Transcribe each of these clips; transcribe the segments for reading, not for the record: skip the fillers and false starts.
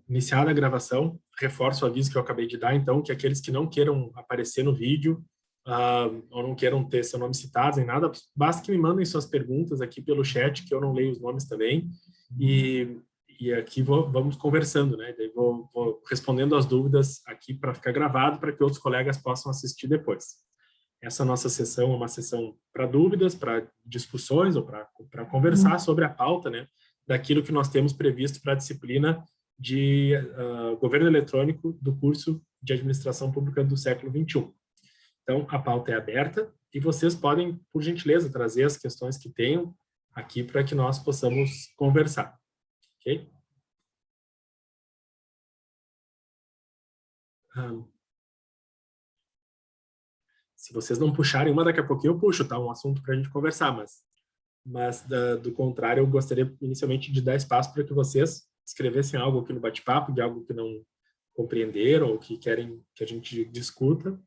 Iniciada a gravação, reforço o aviso que eu acabei de dar, então, que aqueles que não queiram aparecer no vídeo, ou não queiram ter seu nome citado em nada, basta que me mandem suas perguntas aqui pelo chat, que eu não leio os nomes também, e aqui vamos conversando, né? Daí vou respondendo as dúvidas aqui para ficar gravado, para que outros colegas possam assistir depois. Essa nossa sessão é uma sessão para dúvidas, para discussões, ou para conversar sobre a pauta, né? Daquilo que nós temos previsto para a disciplina de governo eletrônico do curso de administração pública do século XXI. Então, a pauta é aberta e vocês podem, por gentileza, trazer as questões que tenham aqui para que nós possamos conversar. Ok? Se vocês não puxarem uma, daqui a pouquinho eu puxo, tá? Um assunto para a gente conversar, mas do contrário, eu gostaria inicialmente de dar espaço para que vocês escrevessem algo aqui no bate-papo, de algo que não compreenderam ou que querem que a gente discuta,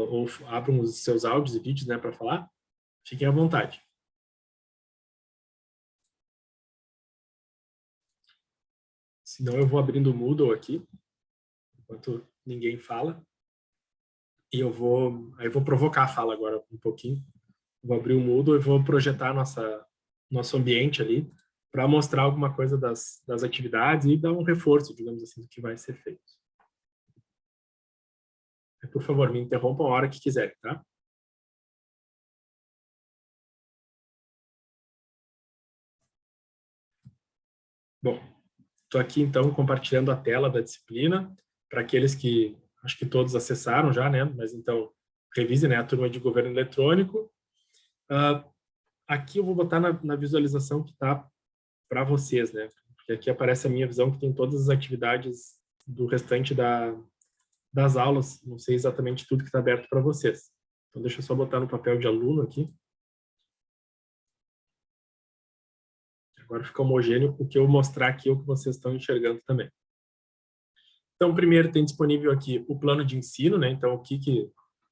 ou abram os seus áudios e vídeos, né, para falar. Fiquem à vontade. Senão eu vou abrindo o Moodle aqui, enquanto ninguém fala. E eu vou provocar a fala agora um pouquinho. Vou abrir o Moodle e vou projetar nosso ambiente ali para mostrar alguma coisa das atividades e dar um reforço, digamos assim, do que vai ser feito. Por favor, me interrompam a hora que quiserem, tá? Bom, estou aqui então compartilhando a tela da disciplina para aqueles que, acho que todos acessaram já, né? Mas então, revisem, né, a turma de governo eletrônico. Aqui eu vou botar na visualização que está para vocês, né? Porque aqui aparece a minha visão, que tem todas as atividades do restante das aulas, não sei exatamente tudo que está aberto para vocês. Então, deixa eu só botar no papel de aluno aqui. Agora fica homogêneo o que eu mostrar aqui, o que vocês estão enxergando também. Então, primeiro tem disponível aqui o plano de ensino, né? Então,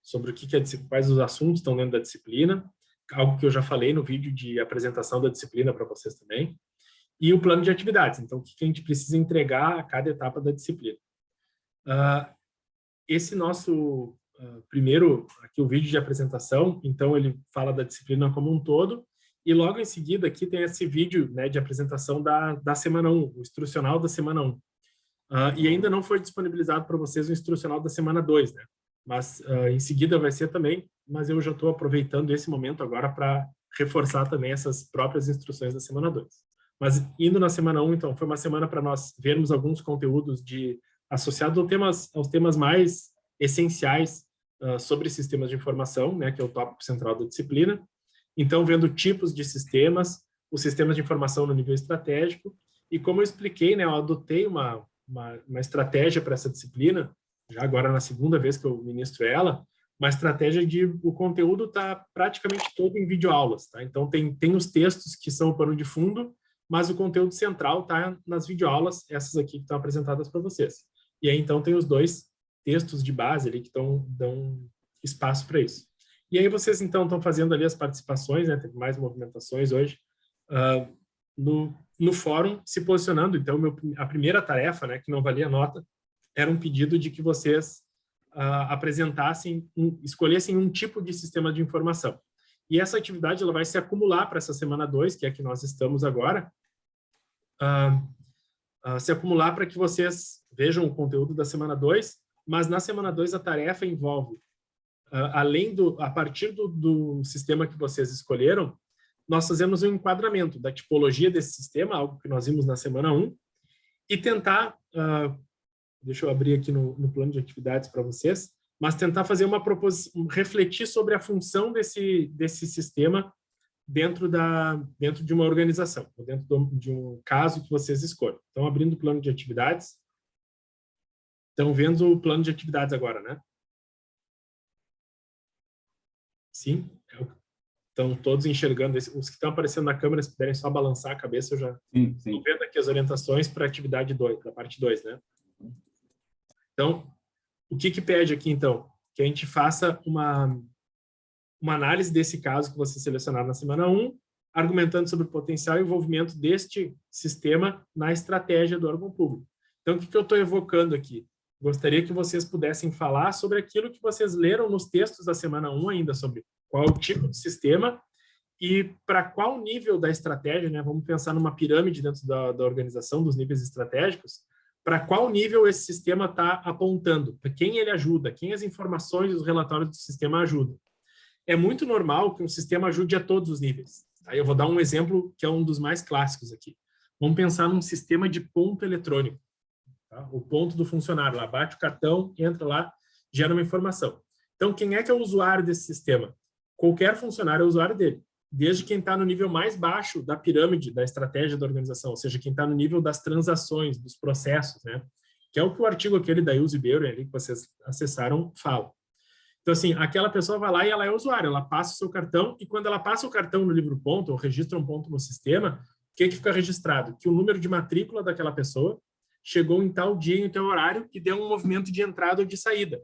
sobre o que quais os assuntos estão dentro da disciplina, algo que eu já falei no vídeo de apresentação da disciplina para vocês também. E o plano de atividades, então, o que a gente precisa entregar a cada etapa da disciplina. Esse nosso primeiro, aqui o vídeo de apresentação, então ele fala da disciplina como um todo, e logo em seguida aqui tem esse vídeo, né, de apresentação da semana 1, o instrucional da semana 1. E ainda não foi disponibilizado para vocês o instrucional da semana 2, né? Mas em seguida vai ser também, mas eu já estou aproveitando esse momento agora para reforçar também essas próprias instruções da semana 2. Mas indo na semana 1, então, foi uma semana para nós vermos alguns conteúdos associados aos temas mais essenciais sobre sistemas de informação, né, que é o tópico central da disciplina. Então, vendo tipos de sistemas, os sistemas de informação no nível estratégico, e como eu expliquei, né, eu adotei uma estratégia para essa disciplina, já agora na segunda vez que eu ministro ela, uma estratégia de o conteúdo está praticamente todo em videoaulas, tá? Então, tem os textos que são o pano de fundo, mas o conteúdo central está nas videoaulas, essas aqui que estão apresentadas para vocês. E aí, então, tem os dois textos de base ali que dão espaço para isso. E aí vocês, então, estão fazendo ali as participações, né? Teve mais movimentações hoje, no fórum, se posicionando. Então, a primeira tarefa, né, que não valia nota, era um pedido de que vocês apresentassem, escolhessem um tipo de sistema de informação. E essa atividade ela vai se acumular para essa semana 2, que é a que nós estamos agora, se acumular para que vocês vejam o conteúdo da semana 2, mas na semana 2 a tarefa envolve, a partir do sistema que vocês escolheram, nós fazemos um enquadramento da tipologia desse sistema, algo que nós vimos na semana 1, e tentar, deixa eu abrir aqui no plano de atividades para vocês, mas tentar fazer uma proposição, refletir sobre a função desse sistema dentro de uma organização, ou dentro de um caso que vocês escolhem. Então, abrindo o plano de atividades. Estão vendo o plano de atividades agora, né? Sim? Estão todos enxergando. Os que estão aparecendo na câmera, se puderem só balançar a cabeça, eu já estou vendo aqui as orientações para a atividade 2, da parte 2, né? Então, o que pede aqui, então? Que a gente faça uma análise desse caso que você selecionaram na semana 1, argumentando sobre o potencial envolvimento deste sistema na estratégia do órgão público. Então, o que eu estou evocando aqui? Gostaria que vocês pudessem falar sobre aquilo que vocês leram nos textos da semana 1 ainda, sobre qual é o tipo de sistema e para qual nível da estratégia, né? Vamos pensar numa pirâmide dentro da organização, dos níveis estratégicos, para qual nível esse sistema está apontando, para quem ele ajuda, quem as informações e os relatórios do sistema ajudam. É muito normal que um sistema ajude a todos os níveis. Aí eu vou dar um exemplo que é um dos mais clássicos aqui. Vamos pensar num sistema de ponto eletrônico. Tá? O ponto do funcionário lá, bate o cartão, entra lá, gera uma informação. Então, quem é que é o usuário desse sistema? Qualquer funcionário é o usuário dele, desde quem está no nível mais baixo da pirâmide, da estratégia da organização, ou seja, quem está no nível das transações, dos processos, né? Que é o que o artigo aquele da Ilse Beurer, ali, que vocês acessaram, fala. Então, assim, aquela pessoa vai lá e ela é usuária, ela passa o seu cartão, e quando ela passa o cartão no livro ponto, ou registra um ponto no sistema, o que fica registrado? Que o número de matrícula daquela pessoa chegou em tal dia, em tal horário, e deu um movimento de entrada ou de saída.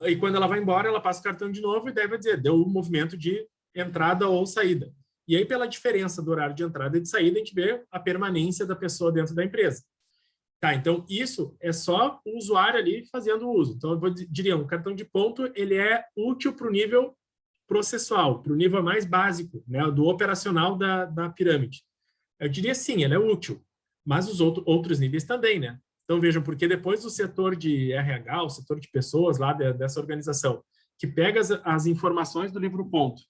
E quando ela vai embora, ela passa o cartão de novo e deve dizer, deu um movimento de entrada ou saída. E aí, pela diferença do horário de entrada e de saída, a gente vê a permanência da pessoa dentro da empresa. Tá, então isso é só o usuário ali fazendo uso. Então, eu diria, um cartão de ponto, ele é útil para o nível processual, para o nível mais básico, né, do operacional da pirâmide. Eu diria sim, ele é útil, mas os outros níveis também, né? Então, vejam, porque depois do setor de RH, o setor de pessoas lá dessa organização, que pega as informações do livro ponto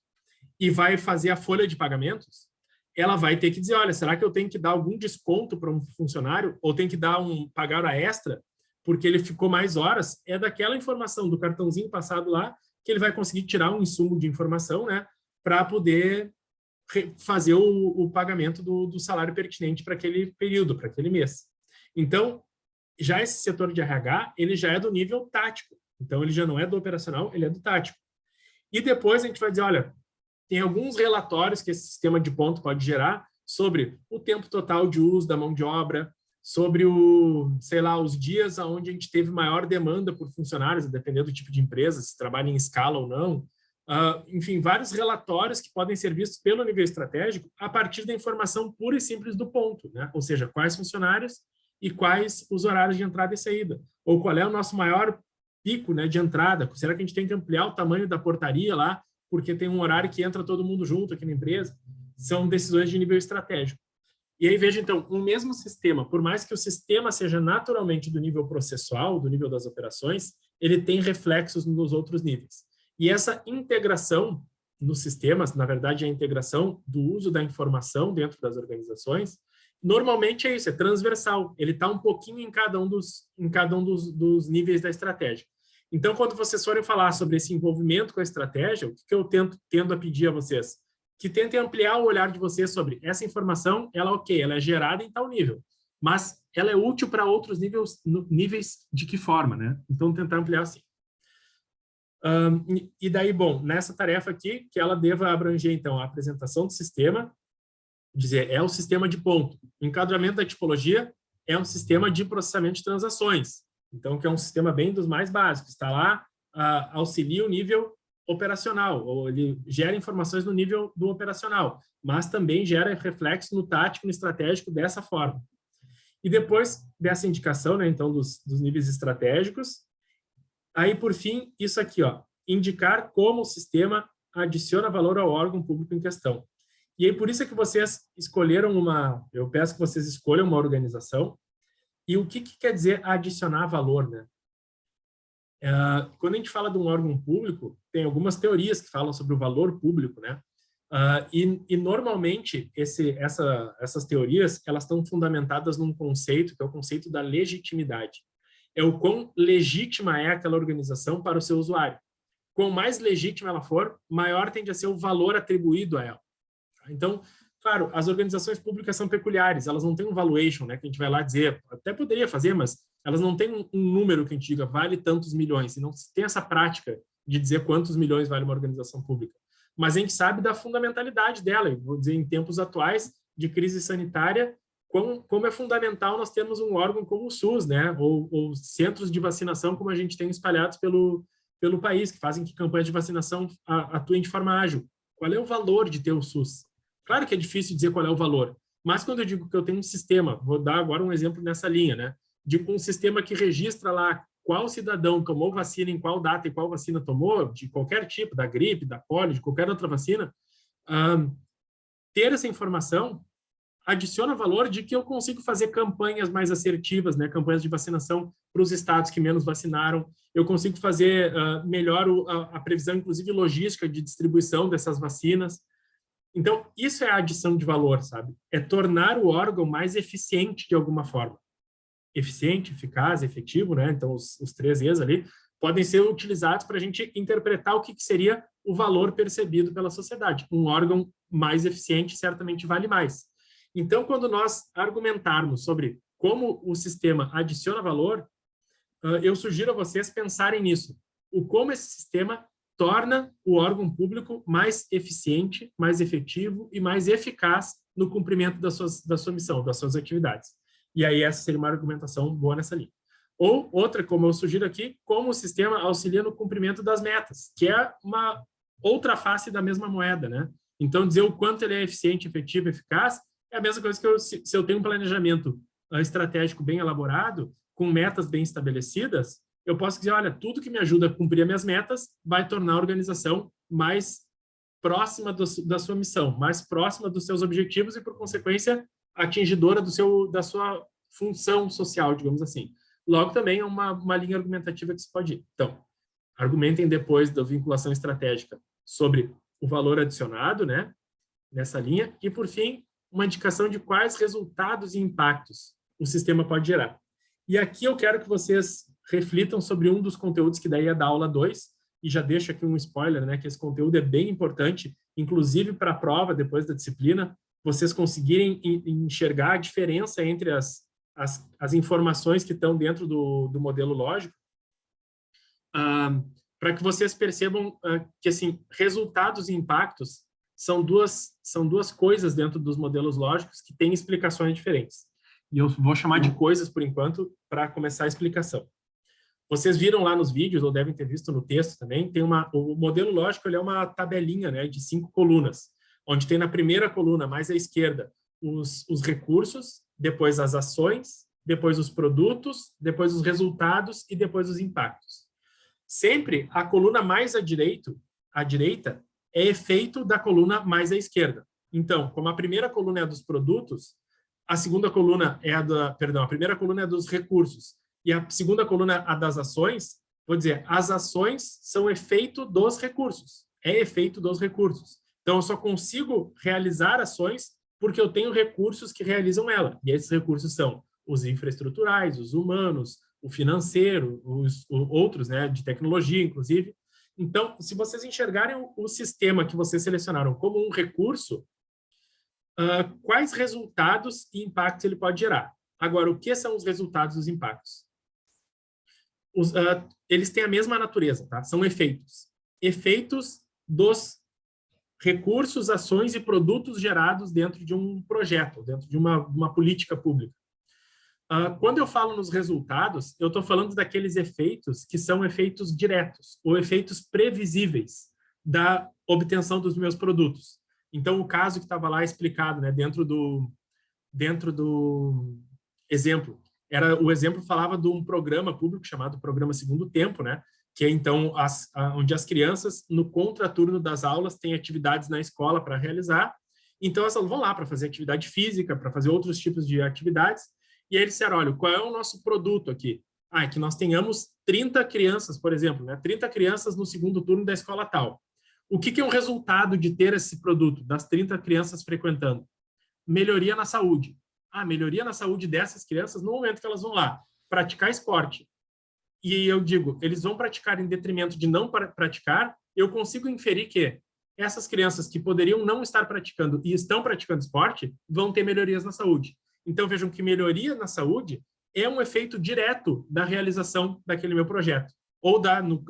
e vai fazer a folha de pagamentos, ela vai ter que dizer, olha, será que eu tenho que dar algum desconto para um funcionário ou tem que dar pagar hora extra porque ele ficou mais horas? É daquela informação do cartãozinho passado lá que ele vai conseguir tirar um insumo de informação, né, para poder fazer o pagamento do salário pertinente para aquele período, para aquele mês. Então, já esse setor de RH, ele já é do nível tático. Então, ele já não é do operacional, ele é do tático. E depois a gente vai dizer, olha, tem alguns relatórios que esse sistema de ponto pode gerar sobre o tempo total de uso da mão de obra, sobre sei lá, os dias onde a gente teve maior demanda por funcionários, dependendo do tipo de empresa, se trabalha em escala ou não. Enfim, vários relatórios que podem ser vistos pelo nível estratégico a partir da informação pura e simples do ponto, né? Ou seja, quais funcionários e quais os horários de entrada e saída. Ou qual é o nosso maior pico, né, de entrada. Será que a gente tem que ampliar o tamanho da portaria lá porque tem um horário que entra todo mundo junto aqui na empresa? São decisões de nível estratégico. E aí, veja, então, o mesmo sistema, por mais que o sistema seja naturalmente do nível processual, do nível das operações, ele tem reflexos nos outros níveis. E essa integração nos sistemas, na verdade, a integração do uso da informação dentro das organizações, normalmente é isso, é transversal. Ele está um pouquinho em cada um dos níveis da estratégia. Então, quando vocês forem falar sobre esse envolvimento com a estratégia, o que eu tendo a pedir a vocês? Que tentem ampliar o olhar de vocês sobre essa informação, ela é gerada em tal nível, mas ela é útil para outros níveis de que forma, né? Então, tentar ampliar assim. E daí, bom, nessa tarefa aqui, que ela deva abranger, então, a apresentação do sistema, dizer, é o sistema de ponto. O enquadramento da tipologia é um sistema de processamento de transações. Então, que é um sistema bem dos mais básicos. Está lá, auxilia o nível operacional, ou ele gera informações no nível do operacional, mas também gera reflexo no tático, no estratégico dessa forma. E depois dessa indicação, né, então, dos níveis estratégicos, aí, por fim, isso aqui, ó, indicar como o sistema adiciona valor ao órgão público em questão. E aí, por isso é que vocês escolheram eu peço que vocês escolham uma organização. E o que quer dizer adicionar valor, né? Quando a gente fala de um órgão público, tem algumas teorias que falam sobre o valor público, né? E normalmente, essas teorias, elas estão fundamentadas num conceito, que é o conceito da legitimidade. É o quão legítima é aquela organização para o seu usuário. Quanto mais legítima ela for, maior tende a ser o valor atribuído a ela. Então, claro, as organizações públicas são peculiares, elas não têm um valuation, né, que a gente vai lá dizer, até poderia fazer, mas elas não têm um número que a gente diga, vale tantos milhões, e não tem essa prática de dizer quantos milhões vale uma organização pública. Mas a gente sabe da fundamentalidade dela, e vou dizer, em tempos atuais de crise sanitária, como é fundamental nós termos um órgão como o SUS, né, ou centros de vacinação como a gente tem espalhados pelo país, que fazem que campanhas de vacinação atuem de forma ágil. Qual é o valor de ter o SUS? Claro que é difícil dizer qual é o valor, Mas quando eu digo que eu tenho um sistema, vou dar agora um exemplo nessa linha, né? De um sistema que registra lá qual cidadão tomou vacina em qual data e qual vacina tomou, de qualquer tipo, da gripe, da polio, de qualquer outra vacina, ter essa informação adiciona valor de que eu consigo fazer campanhas mais assertivas, né? Campanhas de vacinação para os estados que menos vacinaram. Eu consigo fazer melhor a previsão, inclusive logística de distribuição dessas vacinas. Então, isso é a adição de valor, sabe? É tornar o órgão mais eficiente de alguma forma. Eficiente, eficaz, efetivo, né? Então, os 3 E's ali podem ser utilizados para a gente interpretar o que seria o valor percebido pela sociedade. Um órgão mais eficiente certamente vale mais. Então, quando nós argumentarmos sobre como o sistema adiciona valor, eu sugiro a vocês pensarem nisso. Como esse sistema torna o órgão público mais eficiente, mais efetivo e mais eficaz no cumprimento da sua missão, das suas atividades. E aí essa seria uma argumentação boa nessa linha. Ou outra, como eu sugiro aqui, como o sistema auxilia no cumprimento das metas, que é uma outra face da mesma moeda, né? Então, dizer o quanto ele é eficiente, efetivo, eficaz, é a mesma coisa que se eu tenho um planejamento estratégico bem elaborado, com metas bem estabelecidas, eu posso dizer, olha, tudo que me ajuda a cumprir as minhas metas vai tornar a organização mais próxima da sua missão, mais próxima dos seus objetivos e, por consequência, atingidora da sua função social, digamos assim. Logo, também é uma linha argumentativa que se pode ir. Então, argumentem depois da vinculação estratégica sobre o valor adicionado, né, nessa linha, e, por fim, uma indicação de quais resultados e impactos o sistema pode gerar. E aqui eu quero que vocês reflitam sobre um dos conteúdos que daí é da aula 2, e já deixo aqui um spoiler, né, que esse conteúdo é bem importante, inclusive para a prova, depois da disciplina, vocês conseguirem enxergar a diferença entre as informações que estão dentro do modelo lógico, para que vocês percebam que, assim, resultados e impactos são duas coisas dentro dos modelos lógicos que têm explicações diferentes. E eu vou chamar de coisas, por enquanto, para começar a explicação. Vocês viram lá nos vídeos, ou devem ter visto no texto também, o modelo lógico ele é uma tabelinha, né, de 5 colunas, onde tem na primeira coluna, mais à esquerda, os recursos, depois as ações, depois os produtos, depois os resultados e depois os impactos. Sempre a coluna mais à direita é efeito da coluna mais à esquerda. Então, como a primeira coluna é a dos produtos, a segunda coluna é a primeira coluna é dos recursos e a segunda coluna é a das ações, vou dizer, as ações são efeito dos recursos. É efeito dos recursos. Então, eu só consigo realizar ações porque eu tenho recursos que realizam ela. E esses recursos são os infraestruturais, os humanos, o financeiro, os outros, né, de tecnologia, inclusive. Então, se vocês enxergarem o sistema que vocês selecionaram como um recurso, quais resultados e impactos ele pode gerar? Agora, o que são os resultados e os impactos? Eles têm a mesma natureza, tá? São efeitos. Efeitos dos recursos, ações e produtos gerados dentro de um projeto, dentro de uma política pública. Quando eu falo nos resultados, eu estou falando daqueles efeitos que são efeitos diretos ou efeitos previsíveis da obtenção dos meus produtos. Então, o caso que estava lá explicado, né, dentro do exemplo, o exemplo falava de um programa público chamado Programa Segundo Tempo, né, que é, então, onde as crianças, no contraturno das aulas, têm atividades na escola para realizar. Então, elas vão lá para fazer atividade física, para fazer outros tipos de atividades. E aí eles disseram, olha, qual é o nosso produto aqui? É que nós tenhamos 30 crianças, por exemplo, né? 30 crianças no segundo turno da escola tal. O que é um resultado de ter esse produto, das 30 crianças frequentando? Melhoria na saúde. Melhoria na saúde dessas crianças no momento que elas vão lá praticar esporte. E eu digo, eles vão praticar em detrimento de não praticar, eu consigo inferir que essas crianças que poderiam não estar praticando e estão praticando esporte vão ter melhorias na saúde. Então, vejam que melhoria na saúde é um efeito direto da realização daquele meu projeto. Ou,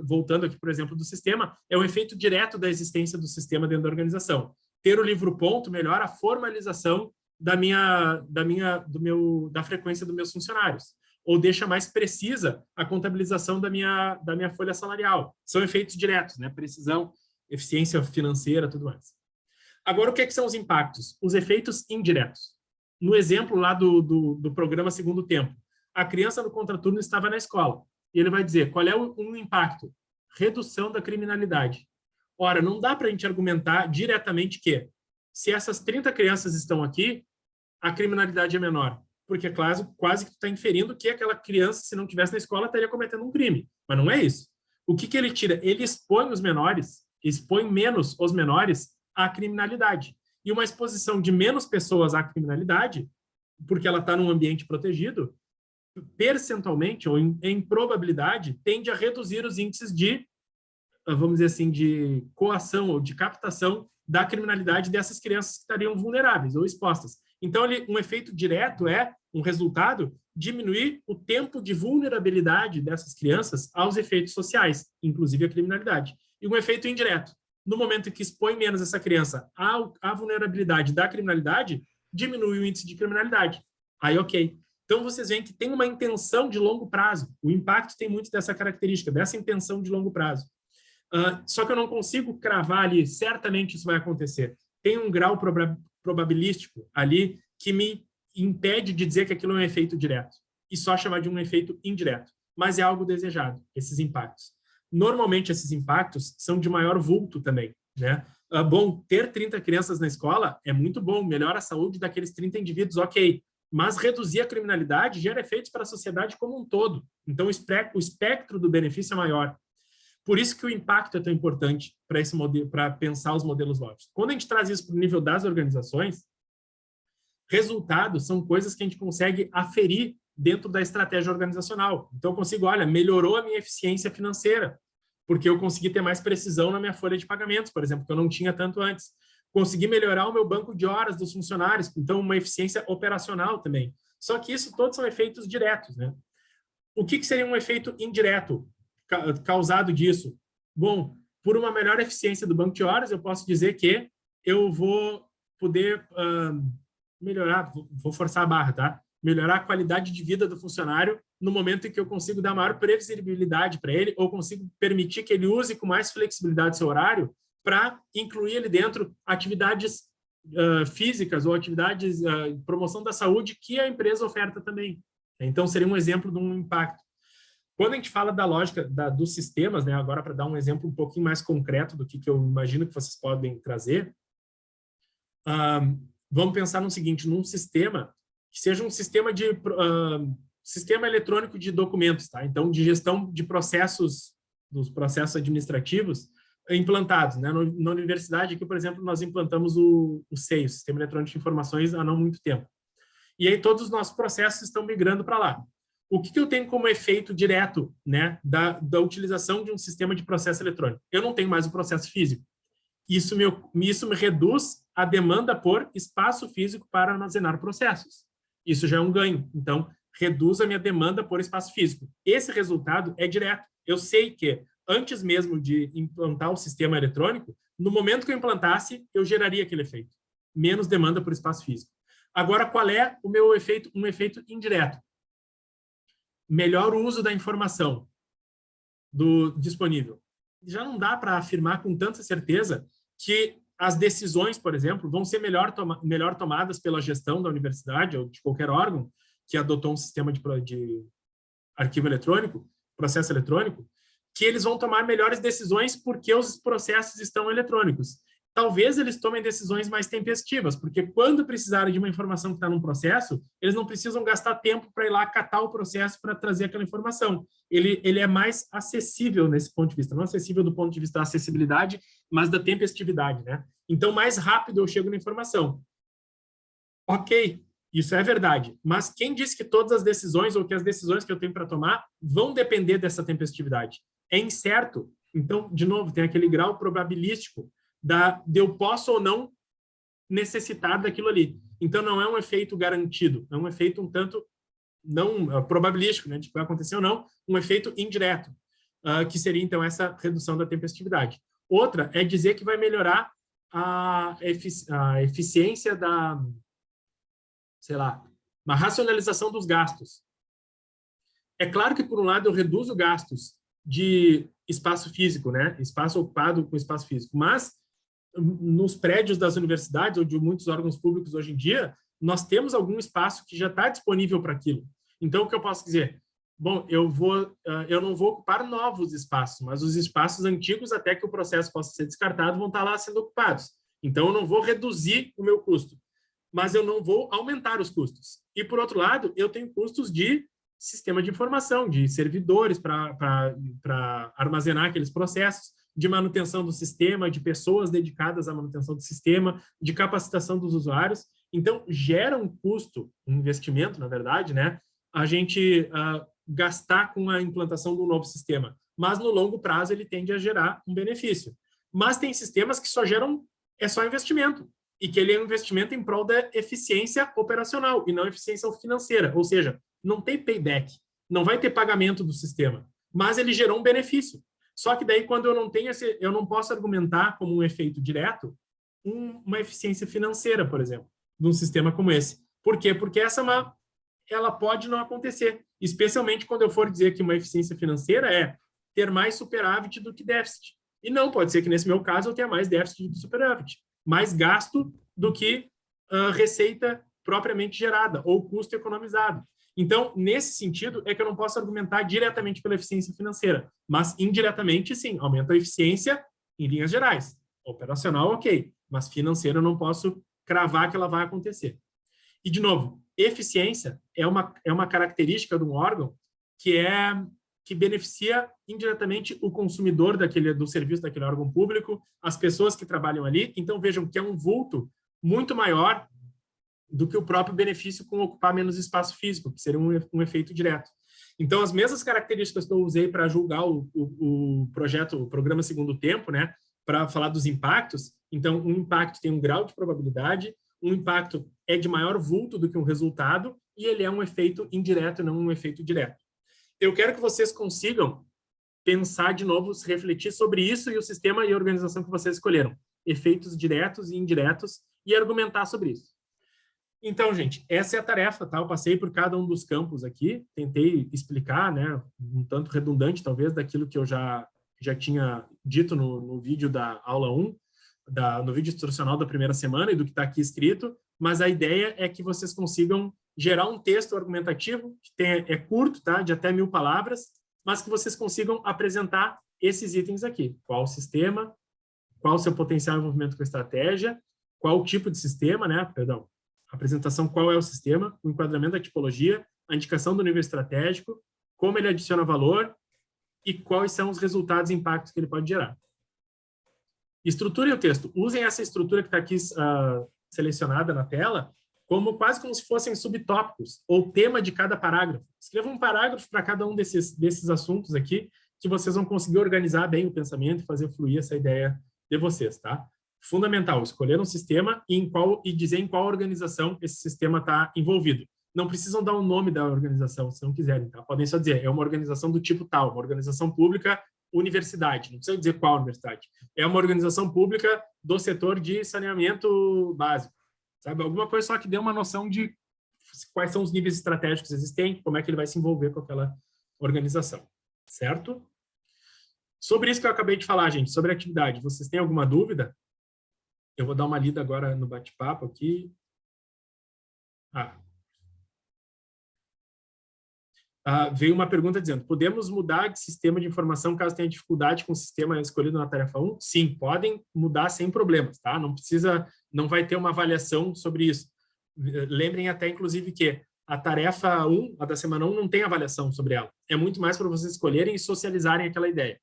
voltando aqui, por exemplo, do sistema, é um efeito direto da existência do sistema dentro da organização. Ter o livro-ponto melhora a formalização da frequência dos meus funcionários. Ou deixa mais precisa a contabilização da minha folha salarial. São efeitos diretos, né? Precisão, eficiência financeira, tudo mais. Agora, o que são os impactos? Os efeitos indiretos. no exemplo lá do programa Segundo Tempo, a criança no contraturno estava na escola, e ele vai dizer qual é o impacto? Redução da criminalidade. Ora, não dá para a gente argumentar diretamente que, se essas 30 crianças estão aqui, a criminalidade é menor. Porque é quase que tu está inferindo que aquela criança, se não estivesse na escola, estaria cometendo um crime. Mas não é isso. O que ele tira? Ele expõe os menores, expõe menos os menores à criminalidade. E uma exposição de menos pessoas à criminalidade, porque ela está num ambiente protegido, percentualmente, ou em probabilidade, tende a reduzir os índices de, vamos dizer assim, de coação ou de captação da criminalidade dessas crianças que estariam vulneráveis ou expostas. Então, um efeito direto é um resultado diminuir o tempo de vulnerabilidade dessas crianças aos efeitos sociais, inclusive a criminalidade. E um efeito indireto. No momento em que expõe menos essa criança à vulnerabilidade da criminalidade, diminui o índice de criminalidade. Aí, ok. Então, vocês veem que tem uma intenção de longo prazo. O impacto tem muito dessa característica, dessa intenção de longo prazo. Só que eu não consigo cravar ali, certamente isso vai acontecer. Tem um grau probabilístico ali que me impede de dizer que aquilo é um efeito direto e só chamar de um efeito indireto, mas é algo desejado, esses impactos. Normalmente, esses impactos são de maior vulto também, né? Bom, ter 30 crianças na escola é muito bom, melhora a saúde daqueles 30 indivíduos, ok, mas reduzir a criminalidade gera efeitos para a sociedade como um todo. Então, o espectro do benefício é maior. Por isso que o impacto é tão importante para esse modelo, para pensar os modelos lógicos. Quando a gente traz isso para o nível das organizações, resultados são coisas que a gente consegue aferir dentro da estratégia organizacional. Então, eu consigo, olha, melhorou a minha eficiência financeira, porque eu consegui ter mais precisão na minha folha de pagamentos, por exemplo, que eu não tinha tanto antes. Consegui melhorar o meu banco de horas dos funcionários, então uma eficiência operacional também. Só que isso todos são efeitos diretos, né? O que seria um efeito indireto causado disso? Bom, por uma melhor eficiência do banco de horas, eu posso dizer que eu vou poder melhorar, vou forçar a barra, tá? Melhorar a qualidade de vida do funcionário no momento em que eu consigo dar maior previsibilidade para ele ou consigo permitir que ele use com mais flexibilidade seu horário para incluir ele dentro atividades físicas ou atividades de promoção da saúde que a empresa oferta também. Então, seria um exemplo de um impacto. Quando a gente fala da lógica dos sistemas, né, agora para dar um exemplo um pouquinho mais concreto do que eu imagino que vocês podem trazer, vamos pensar no seguinte, num sistema que seja um sistema de sistema eletrônico de documentos, tá? Então, de gestão de processos, dos processos administrativos implantados, né? Na universidade aqui, por exemplo, nós implantamos o SEI, o Sistema Eletrônico de Informações, há não muito tempo. E aí todos os nossos processos estão migrando para lá. O que eu tenho como efeito direto, né, da utilização de um sistema de processo eletrônico? Eu não tenho mais o processo físico. Isso me reduz a demanda por espaço físico para armazenar processos. Isso já é um ganho. Então, reduz a minha demanda por espaço físico. Esse resultado é direto. Eu sei que, antes mesmo de implantar o sistema eletrônico, no momento que eu implantasse, eu geraria aquele efeito. Menos demanda por espaço físico. Agora, qual é o meu efeito? Um efeito indireto. Melhor uso da informação disponível. Já não dá para afirmar com tanta certeza que as decisões, por exemplo, vão ser melhor tomadas pela gestão da universidade ou de qualquer órgão que adotou um sistema de arquivo eletrônico, processo eletrônico, que eles vão tomar melhores decisões porque os processos estão eletrônicos. Talvez eles tomem decisões mais tempestivas, porque quando precisarem de uma informação que está num processo, eles não precisam gastar tempo para ir lá catar o processo para trazer aquela informação. Ele é mais acessível nesse ponto de vista, não acessível do ponto de vista da acessibilidade, mas da tempestividade, né? Então, mais rápido eu chego na informação. Ok, isso é verdade, mas quem disse que todas as decisões ou que as decisões que eu tenho para tomar vão depender dessa tempestividade? É incerto. Então, de novo, tem aquele grau probabilístico de eu posso ou não necessitar daquilo ali. Então, não é um efeito garantido, é um efeito um tanto não probabilístico, né, de que vai acontecer ou não, um efeito indireto, que seria, então, essa redução da tempestividade. Outra é dizer que vai melhorar a eficiência sei lá, uma racionalização dos gastos. É claro que, por um lado, eu reduzo gastos de espaço físico, né, espaço ocupado com espaço físico, mas nos prédios das universidades ou de muitos órgãos públicos hoje em dia, nós temos algum espaço que já está disponível para aquilo. Então, o que eu posso dizer? Bom, eu não vou ocupar novos espaços, mas os espaços antigos, até que o processo possa ser descartado, vão estar lá sendo ocupados. Então, eu não vou reduzir o meu custo, mas eu não vou aumentar os custos. E, por outro lado, eu tenho custos de sistema de informação, de servidores para armazenar aqueles processos, de manutenção do sistema, de pessoas dedicadas à manutenção do sistema, de capacitação dos usuários. Então, gera um custo, um investimento, na verdade, né? A gente gastar com a implantação de um novo sistema. Mas, no longo prazo, ele tende a gerar um benefício. Mas tem sistemas que só geram, é só investimento, e que ele é um investimento em prol da eficiência operacional e não eficiência financeira. Ou seja, não tem payback, não vai ter pagamento do sistema, mas ele gerou um benefício. Só que daí, quando eu não tenho eu não posso argumentar como um efeito direto uma eficiência financeira, por exemplo, de um sistema como esse. Por quê? Porque ela pode não acontecer, especialmente quando eu for dizer que uma eficiência financeira é ter mais superávit do que déficit. E não, pode ser que nesse meu caso eu tenha mais déficit do que superávit, mais gasto do que receita propriamente gerada ou custo economizado. Então, nesse sentido, é que eu não posso argumentar diretamente pela eficiência financeira, mas indiretamente, sim, aumenta a eficiência em linhas gerais. Operacional, ok, mas financeira eu não posso cravar que ela vai acontecer. E, de novo, eficiência é uma característica de um órgão que beneficia indiretamente o consumidor do serviço daquele órgão público, as pessoas que trabalham ali. Então, vejam que é um vulto muito maior do que o próprio benefício com ocupar menos espaço físico, que seria um efeito direto. Então, as mesmas características que eu usei para julgar o programa Segundo Tempo, né, para falar dos impactos, então, um impacto tem um grau de probabilidade, um impacto é de maior vulto do que um resultado, e ele é um efeito indireto, não um efeito direto. Eu quero que vocês consigam pensar de novo, refletir sobre isso e o sistema e a organização que vocês escolheram. Efeitos diretos e indiretos, e argumentar sobre isso. Então, gente, essa é a tarefa, tá? Eu passei por cada um dos campos aqui, tentei explicar, né, um tanto redundante, talvez, daquilo que eu já tinha dito no vídeo da aula 1, no vídeo instrucional da primeira semana e do que está aqui escrito, mas a ideia é que vocês consigam gerar um texto argumentativo, que é curto, tá? De até 1000 palavras, mas que vocês consigam apresentar esses itens aqui. Qual o sistema, qual o seu potencial envolvimento com a estratégia, qual o tipo de sistema, né? Perdão. Apresentação, qual é o sistema, o enquadramento da tipologia, a indicação do nível estratégico, como ele adiciona valor e quais são os resultados e impactos que ele pode gerar. Estruturem o texto. Usem essa estrutura que está aqui selecionada na tela quase como se fossem subtópicos ou tema de cada parágrafo. Escrevam um parágrafo para cada um desses assuntos aqui, que vocês vão conseguir organizar bem o pensamento e fazer fluir essa ideia de vocês, tá? Fundamental, escolher um sistema e dizer em qual organização esse sistema está envolvido. Não precisam dar o nome da organização, se não quiserem, tá? Podem só dizer, é uma organização do tipo tal, uma organização pública, universidade, não precisa dizer qual universidade. É uma organização pública do setor de saneamento básico, sabe? Alguma coisa só que dê uma noção de quais são os níveis estratégicos existentes, como é que ele vai se envolver com aquela organização, certo? Sobre isso que eu acabei de falar, gente, sobre a atividade, vocês têm alguma dúvida? Eu vou dar uma lida agora no bate-papo aqui. Veio uma pergunta dizendo, podemos mudar de sistema de informação caso tenha dificuldade com o sistema escolhido na tarefa 1? Sim, podem mudar sem problemas, tá? Não vai ter uma avaliação sobre isso. Lembrem até, inclusive, que a tarefa 1, a da semana 1, não tem avaliação sobre ela. É muito mais para vocês escolherem e socializarem aquela ideia.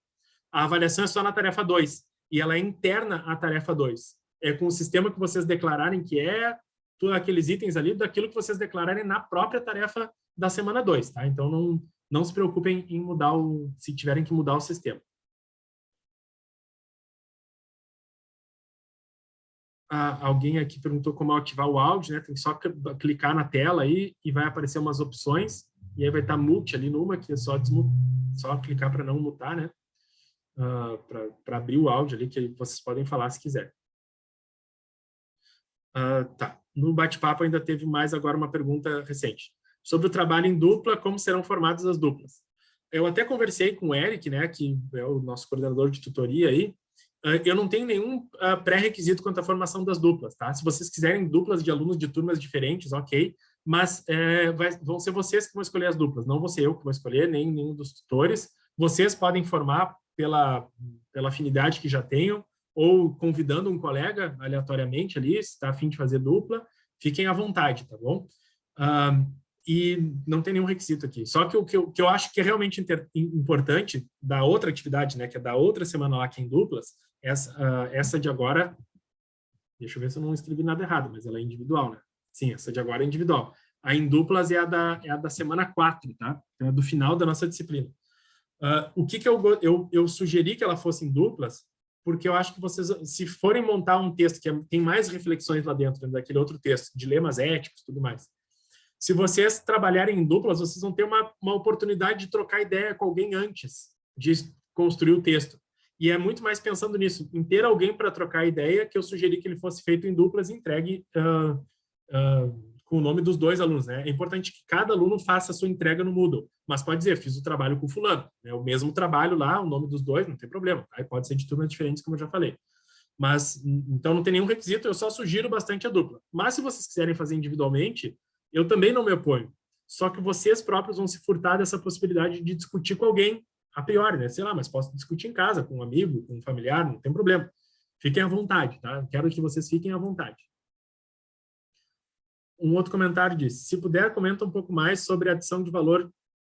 A avaliação é só na tarefa 2, e ela é interna à tarefa 2. É com o sistema que vocês declararem que é todos aqueles itens ali, daquilo que vocês declararem na própria tarefa da semana 2, tá? Então, não se preocupem em mudar se tiverem que mudar o sistema. Alguém aqui perguntou como ativar o áudio, né? Tem que só clicar na tela aí e vai aparecer umas opções, e aí vai estar mute ali numa, que é só clicar para não mutar, né? Para abrir o áudio ali, que vocês podem falar se quiser. Tá. No bate-papo ainda teve mais agora uma pergunta recente. Sobre o trabalho em dupla, como serão formadas as duplas? Eu até conversei com o Eric, né, que é o nosso coordenador de tutoria aí, Eu não tenho nenhum pré-requisito quanto à formação das duplas, tá? Se vocês quiserem duplas de alunos de turmas diferentes, ok, mas vão ser vocês que vão escolher as duplas, não vou ser eu que vou escolher, nem nenhum dos tutores. Vocês podem formar pela afinidade que já tenham, ou convidando um colega aleatoriamente ali, se está a fim de fazer dupla, fiquem à vontade, tá bom? E não tem nenhum requisito aqui. Só que o que eu acho que é realmente importante da outra atividade, né, que é da outra semana lá que é em duplas, essa de agora, deixa eu ver se eu não escrevi nada errado, mas ela é individual, né? Sim, essa de agora é individual. A em duplas é a da semana 4, tá? É a do final da nossa disciplina. O que eu sugeri que ela fosse em duplas, porque eu acho que vocês, se forem montar um texto que tem mais reflexões lá dentro, daquele outro texto, dilemas éticos e tudo mais, se vocês trabalharem em duplas, vocês vão ter uma oportunidade de trocar ideia com alguém antes de construir o texto. E é muito mais pensando nisso, em ter alguém para trocar ideia, que eu sugeri que ele fosse feito em duplas e entregue com o nome dos dois alunos, né? É importante que cada aluno faça a sua entrega no Moodle, mas pode dizer, fiz o trabalho com o fulano, né? O mesmo trabalho lá, o nome dos dois, não tem problema, tá? E pode ser de turmas diferentes, como eu já falei. Mas, então, não tem nenhum requisito, eu só sugiro bastante a dupla. Mas, se vocês quiserem fazer individualmente, eu também não me oponho. Só que vocês próprios vão se furtar dessa possibilidade de discutir com alguém, a priori, né? Sei lá, mas posso discutir em casa, com um amigo, com um familiar, não tem problema. Fiquem à vontade, tá? Quero que vocês fiquem à vontade. Um outro comentário diz, se puder, comenta um pouco mais sobre a adição de valor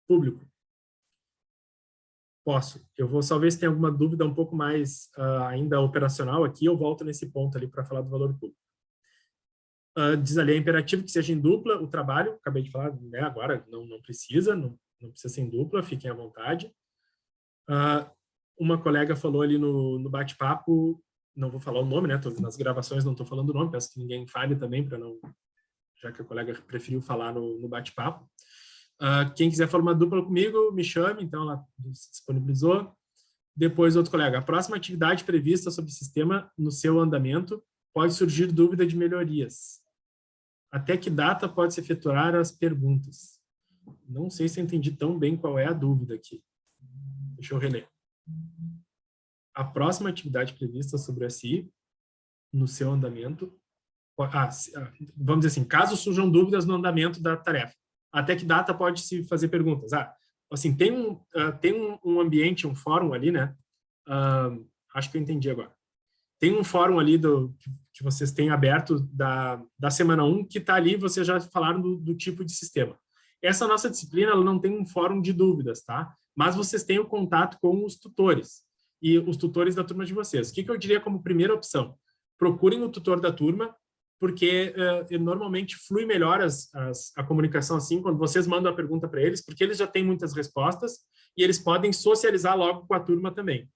público. Posso. Eu vou só ver se tem alguma dúvida um pouco mais ainda operacional aqui, eu volto nesse ponto ali para falar do valor público. Diz ali, é imperativo que seja em dupla o trabalho, acabei de falar, né, agora não precisa, não precisa ser em dupla, fiquem à vontade. Uma colega falou ali no bate-papo, não vou falar o nome, né, nas gravações não estou falando o nome, peço que ninguém fale também, para não, já que a colega preferiu falar no bate-papo. Quem quiser formar dupla comigo, me chame, então ela se disponibilizou. Depois, outro colega, a próxima atividade prevista sobre o sistema no seu andamento pode surgir dúvida de melhorias. Até que data pode se efetuar as perguntas? Não sei se eu entendi tão bem qual é a dúvida aqui. Deixa eu reler. A próxima atividade prevista sobre o SI no seu andamento... vamos dizer assim, caso surjam dúvidas no andamento da tarefa, até que data pode se fazer perguntas? Assim, tem um ambiente, um fórum ali, né? Acho que eu entendi agora. Tem um fórum ali que vocês têm aberto da semana 1, que está ali, vocês já falaram do tipo de sistema. Essa nossa disciplina, ela não tem um fórum de dúvidas, tá? Mas vocês têm o contato com os tutores, e os tutores da turma de vocês. O que eu diria como primeira opção? Procurem o tutor da turma, porque normalmente flui melhor a comunicação assim, quando vocês mandam a pergunta para eles, porque eles já têm muitas respostas, e eles podem socializar logo com a turma também.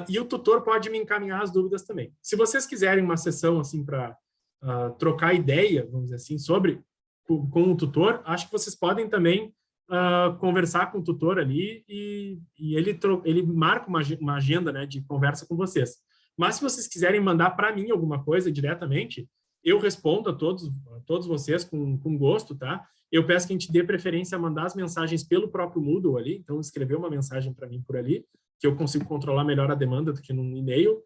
E o tutor pode me encaminhar as dúvidas também. Se vocês quiserem uma sessão assim para trocar ideia, vamos dizer assim, com o tutor, acho que vocês podem também conversar com o tutor ali e ele marca uma agenda, né, de conversa com vocês. Mas se vocês quiserem mandar para mim alguma coisa diretamente, eu respondo a todos vocês com gosto, tá? Eu peço que a gente dê preferência a mandar as mensagens pelo próprio Moodle ali, então escrever uma mensagem para mim por ali, que eu consigo controlar melhor a demanda do que num e-mail.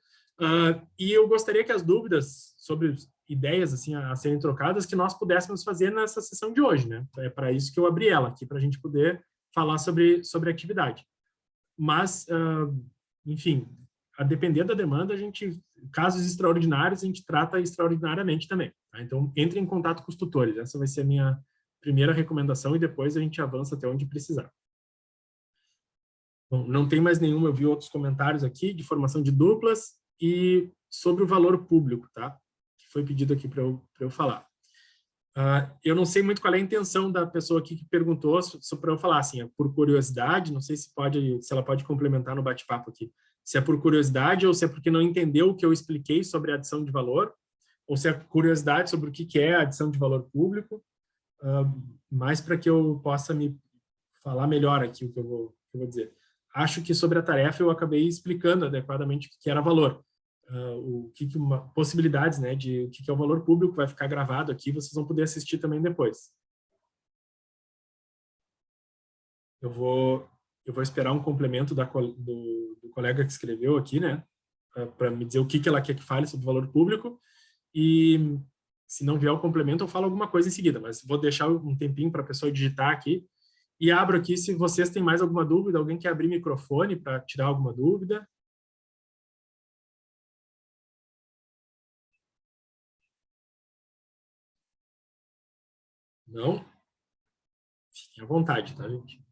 E eu gostaria que as dúvidas sobre ideias assim a serem trocadas, que nós pudéssemos fazer nessa sessão de hoje, né? É para isso que eu abri ela aqui, para a gente poder falar sobre a atividade. Mas, enfim, a depender da demanda, casos extraordinários, a gente trata extraordinariamente também. Tá? Então, entre em contato com os tutores. Essa vai ser a minha primeira recomendação e depois a gente avança até onde precisar. Bom, não tem mais nenhuma, eu vi outros comentários aqui de formação de duplas e sobre o valor público, tá? Que foi pedido aqui para eu falar. Eu não sei muito qual é a intenção da pessoa aqui que perguntou, só para eu falar assim, é por curiosidade, não sei se ela pode complementar no bate-papo aqui, se é por curiosidade ou se é porque não entendeu o que eu expliquei sobre a adição de valor, ou se é curiosidade sobre o que é a adição de valor público, mais para que eu possa me falar melhor aqui o que eu vou dizer. Acho que sobre a tarefa eu acabei explicando adequadamente o que era valor. Possibilidades, né, de o que é o valor público, vai ficar gravado aqui, vocês vão poder assistir também depois. Eu vou esperar um complemento do colega que escreveu aqui, né, para me dizer o que ela quer que fale sobre o valor público, e se não vier o complemento, eu falo alguma coisa em seguida, mas vou deixar um tempinho para a pessoa digitar aqui, e abro aqui se vocês têm mais alguma dúvida, alguém quer abrir microfone para tirar alguma dúvida. Não? Fiquem à vontade, tá, gente?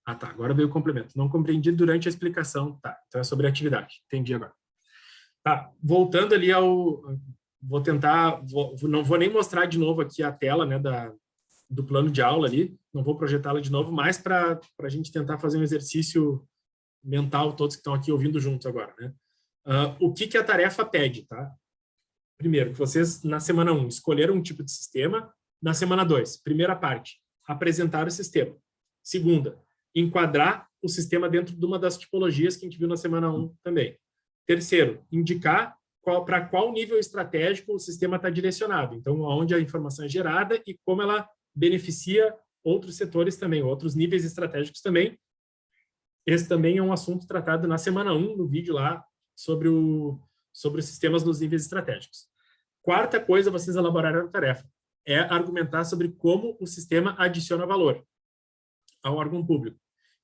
Ah, tá, agora veio o complemento. Não compreendi durante a explicação. Tá, então é sobre a atividade. Entendi agora. Tá, voltando ali ao... Vou tentar... não vou nem mostrar de novo aqui a tela, né, do plano de aula ali. Não vou projetá-la de novo, mas para a gente tentar fazer um exercício mental, todos que estão aqui ouvindo juntos agora, né? O que a tarefa pede, tá? Primeiro, que vocês, na semana 1, escolheram um tipo de sistema. Na semana 2, primeira parte, apresentar o sistema. Segunda, enquadrar o sistema dentro de uma das tipologias que a gente viu na semana 1 também. Terceiro, indicar para qual nível estratégico o sistema está direcionado. Então, onde a informação é gerada e como ela beneficia outros setores também, outros níveis estratégicos também. Esse também é um assunto tratado na semana 1, no vídeo lá, sobre os sistemas nos níveis estratégicos. Quarta coisa, vocês elaboraram a tarefa, é argumentar sobre como o sistema adiciona valor ao órgão público.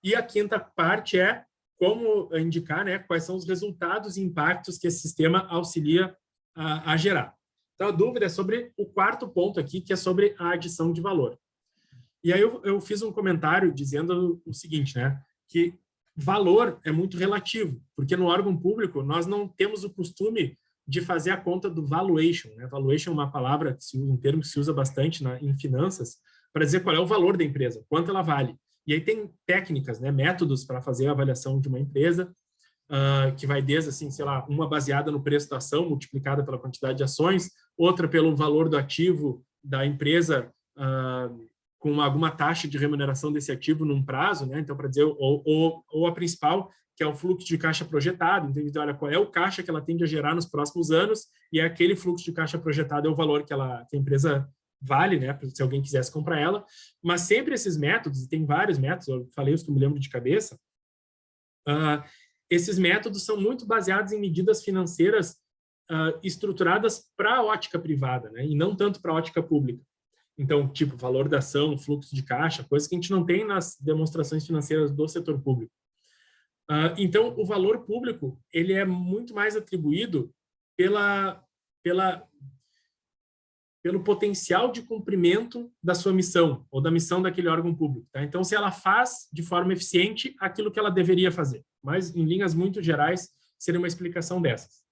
E a quinta parte é como indicar, né, quais são os resultados e impactos que esse sistema auxilia a gerar. Então, a dúvida é sobre o quarto ponto aqui, que é sobre a adição de valor. E aí eu fiz um comentário dizendo o seguinte, né, que valor é muito relativo, porque no órgão público nós não temos o costume de fazer a conta do valuation, né? Valuation é uma palavra, um termo que se usa bastante em finanças, para dizer qual é o valor da empresa, quanto ela vale. E aí tem técnicas, né, métodos para fazer a avaliação de uma empresa, que vai desde, assim, sei lá, uma baseada no preço da ação, multiplicada pela quantidade de ações, outra pelo valor do ativo da empresa, com alguma taxa de remuneração desse ativo num prazo, né? Então, para dizer, ou a principal, que é o fluxo de caixa projetado. Então, olha, qual é o caixa que ela tende a gerar nos próximos anos, e aquele fluxo de caixa projetado é o valor que a empresa vale, né, se alguém quisesse comprar ela. Mas sempre esses métodos, e tem vários métodos, eu falei os que eu me lembro de cabeça, esses métodos são muito baseados em medidas financeiras estruturadas para a ótica privada, né, e não tanto para a ótica pública. Então, tipo, valor da ação, fluxo de caixa, coisas que a gente não tem nas demonstrações financeiras do setor público. Então, o valor público, ele é muito mais atribuído pelo potencial de cumprimento da sua missão, ou da missão daquele órgão público. Tá? Então, se ela faz de forma eficiente aquilo que ela deveria fazer. Mas, em linhas muito gerais, seria uma explicação dessas.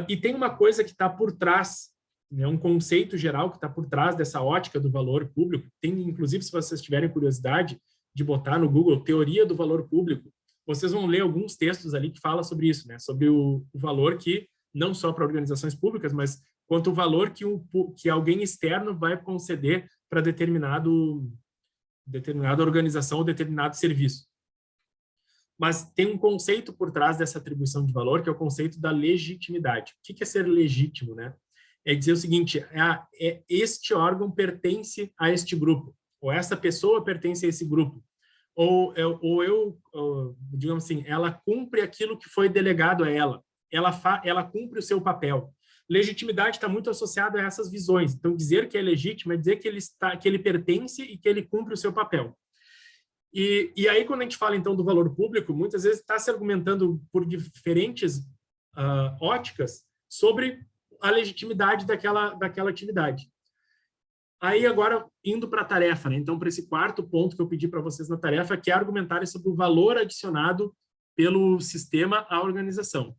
E tem uma coisa que está por trás, né, um conceito geral que está por trás dessa ótica do valor público. Tem, inclusive, se vocês tiverem curiosidade de botar no Google teoria do valor público, vocês vão ler alguns textos ali que falam sobre isso, né? Sobre o valor que, não só para organizações públicas, mas quanto o valor que alguém externo vai conceder para determinada organização ou determinado serviço. Mas tem um conceito por trás dessa atribuição de valor, que é o conceito da legitimidade. O que é ser legítimo, né? É dizer o seguinte, este órgão pertence a este grupo, ou essa pessoa pertence a esse grupo, ou digamos assim, ela cumpre aquilo que foi delegado a ela, ela cumpre o seu papel. Legitimidade está muito associada a essas visões. Então, dizer que é legítimo é dizer que ele pertence e que ele cumpre o seu papel. E aí, quando a gente fala, então, do valor público, muitas vezes está se argumentando por diferentes óticas sobre a legitimidade daquela atividade. Aí, agora, indo para a tarefa, né? Então, para esse quarto ponto que eu pedi para vocês na tarefa, que é argumentar sobre o valor adicionado pelo sistema à organização.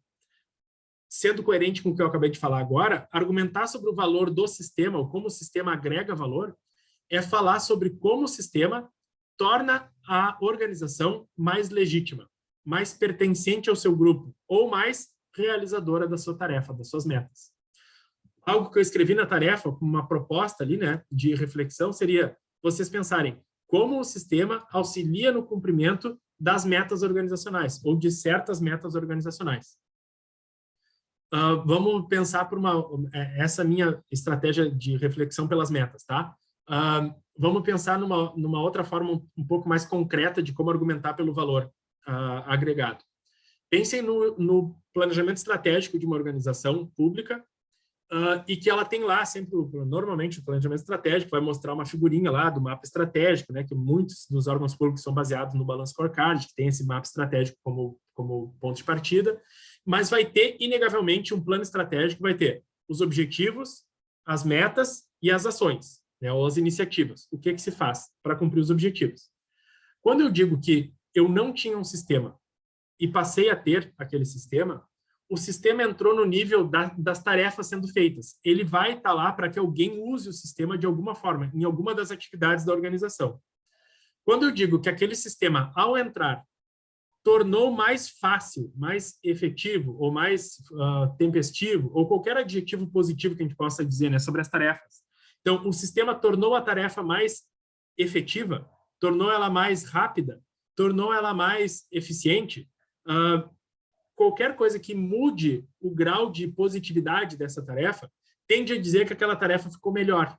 Sendo coerente com o que eu acabei de falar agora, argumentar sobre o valor do sistema, ou como o sistema agrega valor, é falar sobre como o sistema torna a organização mais legítima, mais pertencente ao seu grupo, ou mais realizadora da sua tarefa, das suas metas. Algo que eu escrevi na tarefa, como uma proposta ali, né, de reflexão, seria vocês pensarem como o sistema auxilia no cumprimento das metas organizacionais, ou de certas metas organizacionais. Vamos pensar por essa minha estratégia de reflexão pelas metas, tá? Vamos pensar numa outra forma um pouco mais concreta de como argumentar pelo valor agregado. Pensem no planejamento estratégico de uma organização pública, e que ela tem lá sempre, normalmente, o planejamento estratégico vai mostrar uma figurinha lá do mapa estratégico, né, que muitos dos órgãos públicos são baseados no Balance Scorecard, que tem esse mapa estratégico como ponto de partida, mas vai ter, inegavelmente, um plano estratégico, vai ter os objetivos, as metas e as ações, né, ou as iniciativas. O que se faz para cumprir os objetivos? Quando eu digo que eu não tinha um sistema e passei a ter aquele sistema, o sistema entrou no nível das tarefas sendo feitas. Ele vai estar lá para que alguém use o sistema de alguma forma, em alguma das atividades da organização. Quando eu digo que aquele sistema, ao entrar, tornou mais fácil, mais efetivo, ou mais tempestivo, ou qualquer adjetivo positivo que a gente possa dizer, né, sobre as tarefas. Então, o sistema tornou a tarefa mais efetiva, tornou ela mais rápida, tornou ela mais eficiente. Qualquer coisa que mude o grau de positividade dessa tarefa tende a dizer que aquela tarefa ficou melhor.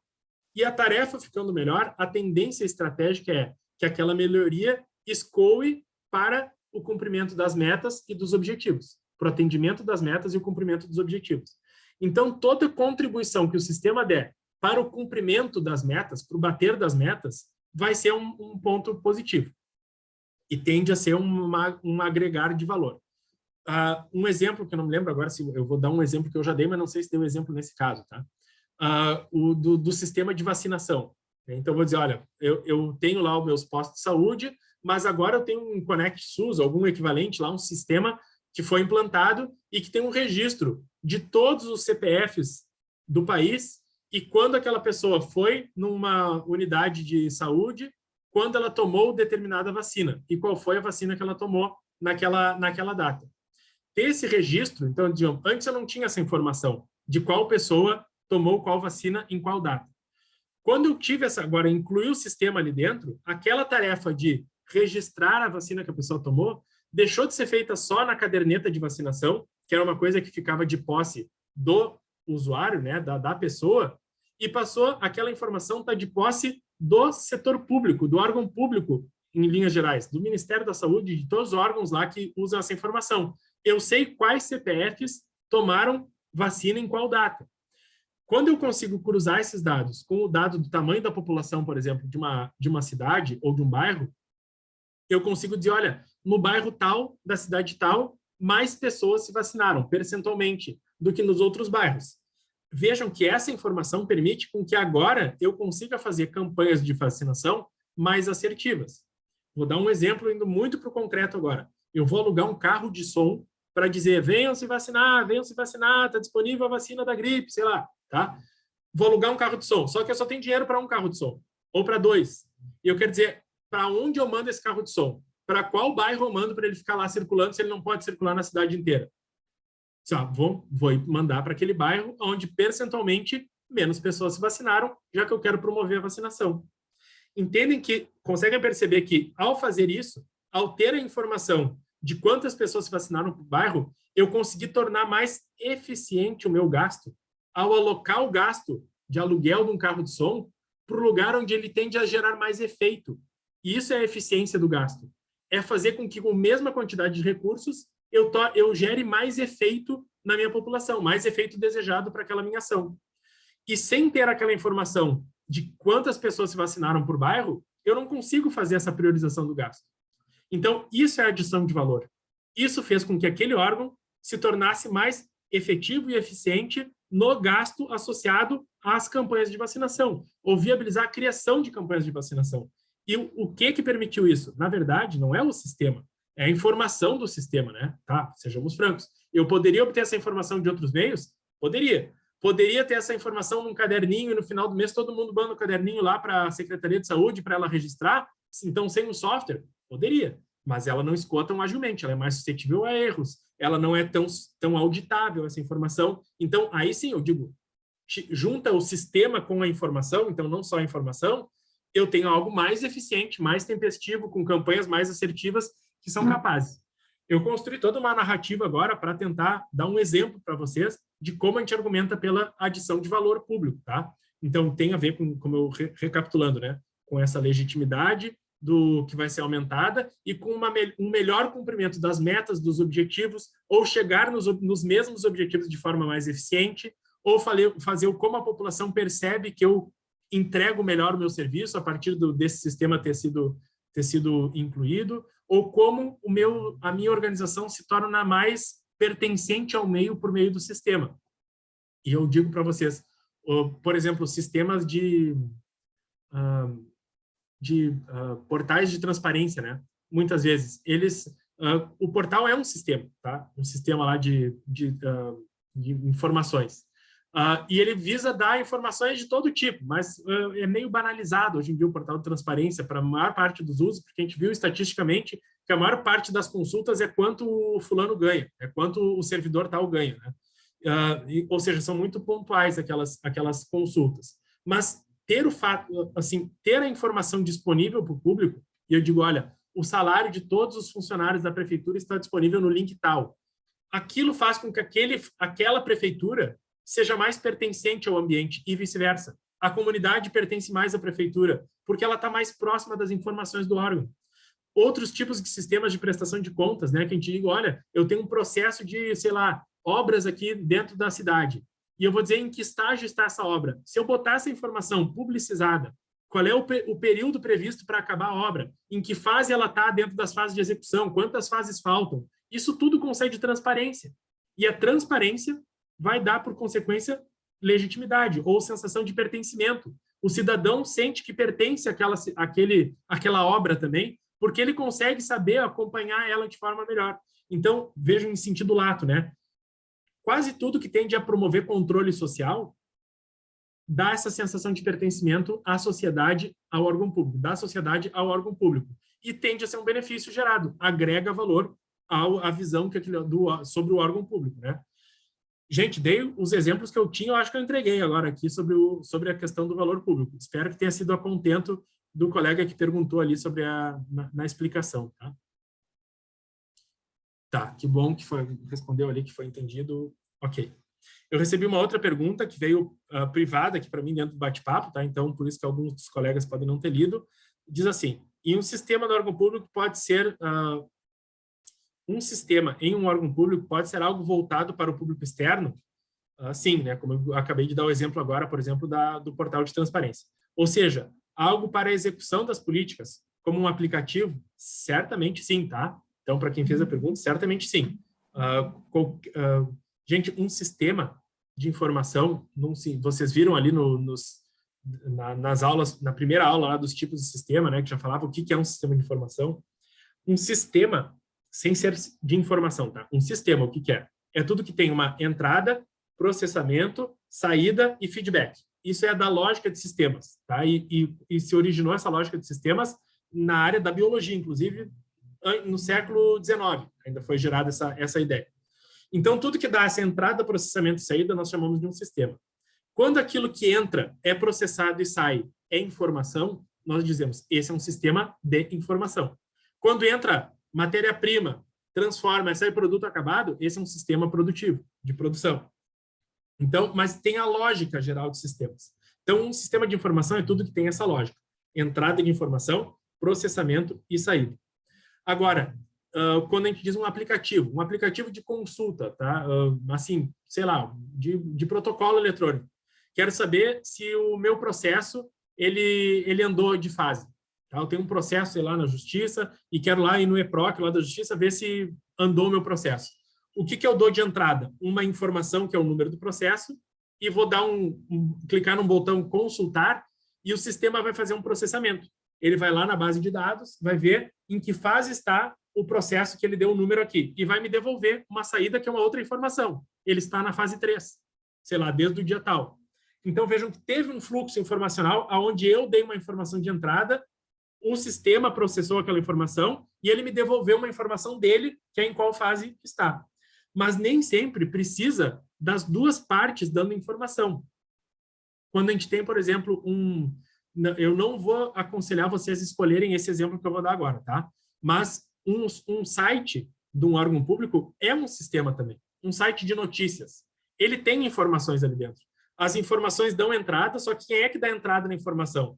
E a tarefa ficando melhor, a tendência estratégica é que aquela melhoria escoe para o cumprimento das metas e dos objetivos, para o atendimento das metas e o cumprimento dos objetivos. Então, toda contribuição que o sistema der para o cumprimento das metas, para o bater das metas, vai ser um ponto positivo. E tende a ser um agregar de valor. Um exemplo que eu não me lembro agora, se eu vou dar um exemplo que eu já dei, mas não sei se dei um exemplo nesse caso, tá? O do sistema de vacinação. Então, eu vou dizer, olha, eu tenho lá os meus postos de saúde, mas agora eu tenho um Conect SUS, algum equivalente lá, um sistema que foi implantado e que tem um registro de todos os CPFs do país e quando aquela pessoa foi numa unidade de saúde, quando ela tomou determinada vacina e qual foi a vacina que ela tomou naquela data. Ter esse registro, então, antes eu não tinha essa informação de qual pessoa tomou qual vacina em qual data. Quando eu tive agora incluir o sistema ali dentro, aquela tarefa de registrar a vacina que a pessoa tomou deixou de ser feita só na caderneta de vacinação, que era uma coisa que ficava de posse do usuário, né, da pessoa, e passou aquela informação tá de posse do setor público, do órgão público, em linhas gerais, do Ministério da Saúde, de todos os órgãos lá que usam essa informação. Eu sei quais CPFs tomaram vacina em qual data. Quando eu consigo cruzar esses dados com o dado do tamanho da população, por exemplo, de uma cidade ou de um bairro, eu consigo dizer, olha, no bairro tal, da cidade tal, mais pessoas se vacinaram, percentualmente, do que nos outros bairros. Vejam que essa informação permite com que agora eu consiga fazer campanhas de vacinação mais assertivas. Vou dar um exemplo indo muito para o concreto agora. Eu vou alugar um carro de som para dizer, venham se vacinar, está disponível a vacina da gripe, sei lá, tá? Vou alugar um carro de som, só que eu só tenho dinheiro para um carro de som, ou para 2. E eu quero dizer, para onde eu mando esse carro de som? Para qual bairro eu mando para ele ficar lá circulando se ele não pode circular na cidade inteira? Vou mandar para aquele bairro onde percentualmente menos pessoas se vacinaram, já que eu quero promover a vacinação. Entendem que, conseguem perceber que, ao fazer isso, ao ter a informação de quantas pessoas se vacinaram para o bairro, eu consegui tornar mais eficiente o meu gasto, ao alocar o gasto de aluguel de um carro de som para o lugar onde ele tende a gerar mais efeito. E isso é a eficiência do gasto. É fazer com que, com a mesma quantidade de recursos, eu gere mais efeito na minha população, mais efeito desejado para aquela minha ação. E sem ter aquela informação de quantas pessoas se vacinaram por bairro, eu não consigo fazer essa priorização do gasto. Então, isso é adição de valor. Isso fez com que aquele órgão se tornasse mais efetivo e eficiente no gasto associado às campanhas de vacinação, ou viabilizar a criação de campanhas de vacinação. E o que permitiu isso? Na verdade, não é o sistema, é a informação do sistema, né? Tá, sejamos francos. Eu poderia obter essa informação de outros meios? Poderia. Poderia ter essa informação num caderninho e no final do mês todo mundo manda o caderninho lá para a Secretaria de Saúde para ela registrar? Então, sem um software? Poderia. Mas ela não escoa tão agilmente, ela é mais suscetível a erros, ela não é tão auditável, essa informação. Então, aí sim, eu digo, junta o sistema com a informação, então não só a informação, eu tenho algo mais eficiente, mais tempestivo, com campanhas mais assertivas que são capazes. Eu construí toda uma narrativa agora para tentar dar um exemplo para vocês de como a gente argumenta pela adição de valor público, tá? Então, tem a ver com, como eu recapitulando, né? Com essa legitimidade, do que vai ser aumentada e com um melhor cumprimento das metas, dos objetivos, ou chegar nos mesmos objetivos de forma mais eficiente, ou fazer como a população percebe que eu entrego melhor o meu serviço a partir desse sistema ter sido incluído, ou como a minha organização se torna mais pertencente ao meio por meio do sistema. E eu digo para vocês, por exemplo, sistemas de portais de transparência, né? Muitas vezes, o portal é um sistema, tá? Um sistema lá de informações. E ele visa dar informações de todo tipo, mas é meio banalizado hoje em dia o portal de transparência para a maior parte dos usos, porque a gente viu estatisticamente que a maior parte das consultas é quanto o fulano ganha, é quanto o servidor tal ganha, né? Ou seja, são muito pontuais aquelas consultas. Mas ter o fato, assim, ter a informação disponível para o público, e eu digo, olha, o salário de todos os funcionários da prefeitura está disponível no link tal. Aquilo faz com que aquela prefeitura seja mais pertencente ao ambiente e vice-versa. A comunidade pertence mais à prefeitura, porque ela está mais próxima das informações do órgão. Outros tipos de sistemas de prestação de contas, né, que a gente diga, olha, eu tenho um processo de, sei lá, obras aqui dentro da cidade, e eu vou dizer em que estágio está essa obra. Se eu botar essa informação publicizada, qual é o período previsto para acabar a obra, em que fase ela está dentro das fases de execução, quantas fases faltam, isso tudo concede transparência. E a transparência vai dar, por consequência, legitimidade ou sensação de pertencimento. O cidadão sente que pertence àquela obra também, porque ele consegue saber acompanhar ela de forma melhor. Então, vejam em sentido lato, né? Quase tudo que tende a promover controle social dá essa sensação de pertencimento à sociedade, ao órgão público, da sociedade ao órgão público. E tende a ser um benefício gerado, agrega valor à visão sobre o órgão público, né? Gente, dei os exemplos que eu tinha, eu acho que eu entreguei agora aqui sobre a questão do valor público. Espero que tenha sido a contento do colega que perguntou ali sobre na explicação, tá? Tá, que bom que respondeu ali, que foi entendido. Ok. Eu recebi uma outra pergunta que veio privada aqui para mim dentro do bate-papo, tá? Então, por isso que alguns dos colegas podem não ter lido. Diz assim, em um sistema do órgão público pode ser... um sistema em um órgão público pode ser algo voltado para o público externo? Sim, né? Como eu acabei de dar o exemplo agora, por exemplo, do portal de transparência. Ou seja, algo para a execução das políticas, como um aplicativo? Certamente sim, tá? Então, para quem fez a pergunta, certamente sim. Gente, um sistema de informação, vocês viram ali nas aulas, na primeira aula lá dos tipos de sistema, né, que já falava o que é um sistema de informação. Um sistema, sem ser de informação, tá? Um sistema, o que é? É tudo que tem uma entrada, processamento, saída e feedback. Isso é da lógica de sistemas, tá? E se originou essa lógica de sistemas na área da biologia, inclusive no século XIX, ainda foi gerada essa ideia. Então, tudo que dá essa entrada, processamento e saída, nós chamamos de um sistema. Quando aquilo que entra é processado e sai é informação, nós dizemos, esse é um sistema de informação. Quando entra matéria-prima, transforma, sai produto acabado, esse é um sistema produtivo, de produção. Então, mas tem a lógica geral de sistemas. Então, um sistema de informação é tudo que tem essa lógica. Entrada de informação, processamento e saída. Agora, quando a gente diz um aplicativo de consulta, tá? Assim, sei lá, de protocolo eletrônico. Quero saber se o meu processo, ele andou de fase. Tá? Eu tenho um processo, sei lá, na Justiça e quero lá ir no EPROC, lá da Justiça, ver se andou o meu processo. O que eu dou de entrada? Uma informação, que é o número do processo, e vou dar clicar num botão consultar, e o sistema vai fazer um processamento. Ele vai lá na base de dados, vai ver em que fase está o processo que ele deu o número aqui, e vai me devolver uma saída que é uma outra informação. Ele está na fase 3, sei lá, desde o dia tal. Então, vejam que teve um fluxo informacional onde eu dei uma informação de entrada, o sistema processou aquela informação e ele me devolveu uma informação dele, que é em qual fase está. Mas nem sempre precisa das duas partes dando informação. Quando a gente tem, por exemplo, eu não vou aconselhar vocês a escolherem esse exemplo que eu vou dar agora, tá? Mas um site de um órgão público é um sistema também. Um site de notícias. Ele tem informações ali dentro. As informações dão entrada, só que quem é que dá entrada na informação?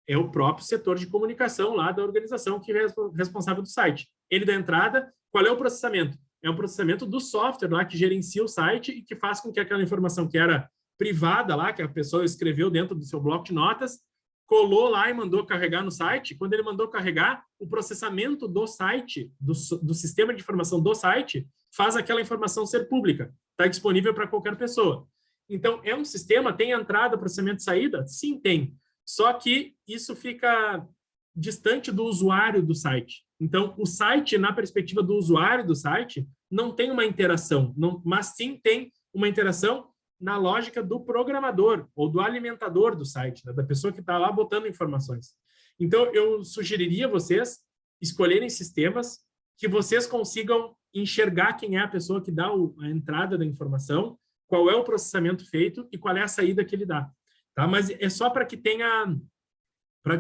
É o próprio setor de comunicação lá da organização que é responsável do site. Ele dá entrada, qual é o processamento? É um processamento do software lá que gerencia o site e que faz com que aquela informação que era privada lá, que a pessoa escreveu dentro do seu bloco de notas, colou lá e mandou carregar no site. Quando ele mandou carregar, o processamento do site, do sistema de informação do site, faz aquela informação ser pública. Está disponível para qualquer pessoa. Então, é um sistema, tem entrada, processamento e saída? Sim, tem. Só que isso fica distante do usuário do site. Então, o site, na perspectiva do usuário do site, não tem uma interação, mas sim tem uma interação na lógica do programador ou do alimentador do site, né, da pessoa que está lá botando informações. Então, eu sugeriria vocês escolherem sistemas que vocês consigam enxergar quem é a pessoa que dá a entrada da informação, qual é o processamento feito e qual é a saída que ele dá. Tá? Mas é só para que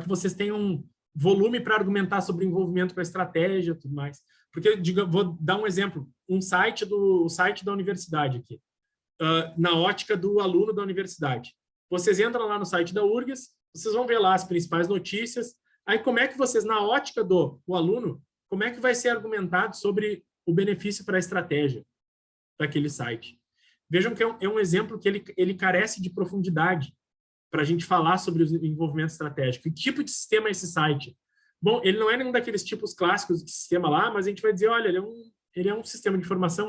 vocês tenham volume para argumentar sobre o envolvimento com a estratégia e tudo mais. Porque, vou dar um exemplo, o site da universidade aqui, na ótica do aluno da universidade. Vocês entram lá no site da URGS, vocês vão ver lá as principais notícias, aí como é que vocês, na ótica do aluno, como é que vai ser argumentado sobre o benefício para a estratégia daquele site? Vejam que é um exemplo que ele carece de profundidade para a gente falar sobre o envolvimento estratégico. Que tipo de sistema é esse site? Bom, ele não é nenhum daqueles tipos clássicos de sistema lá, mas a gente vai dizer, olha, ele é um sistema de informação,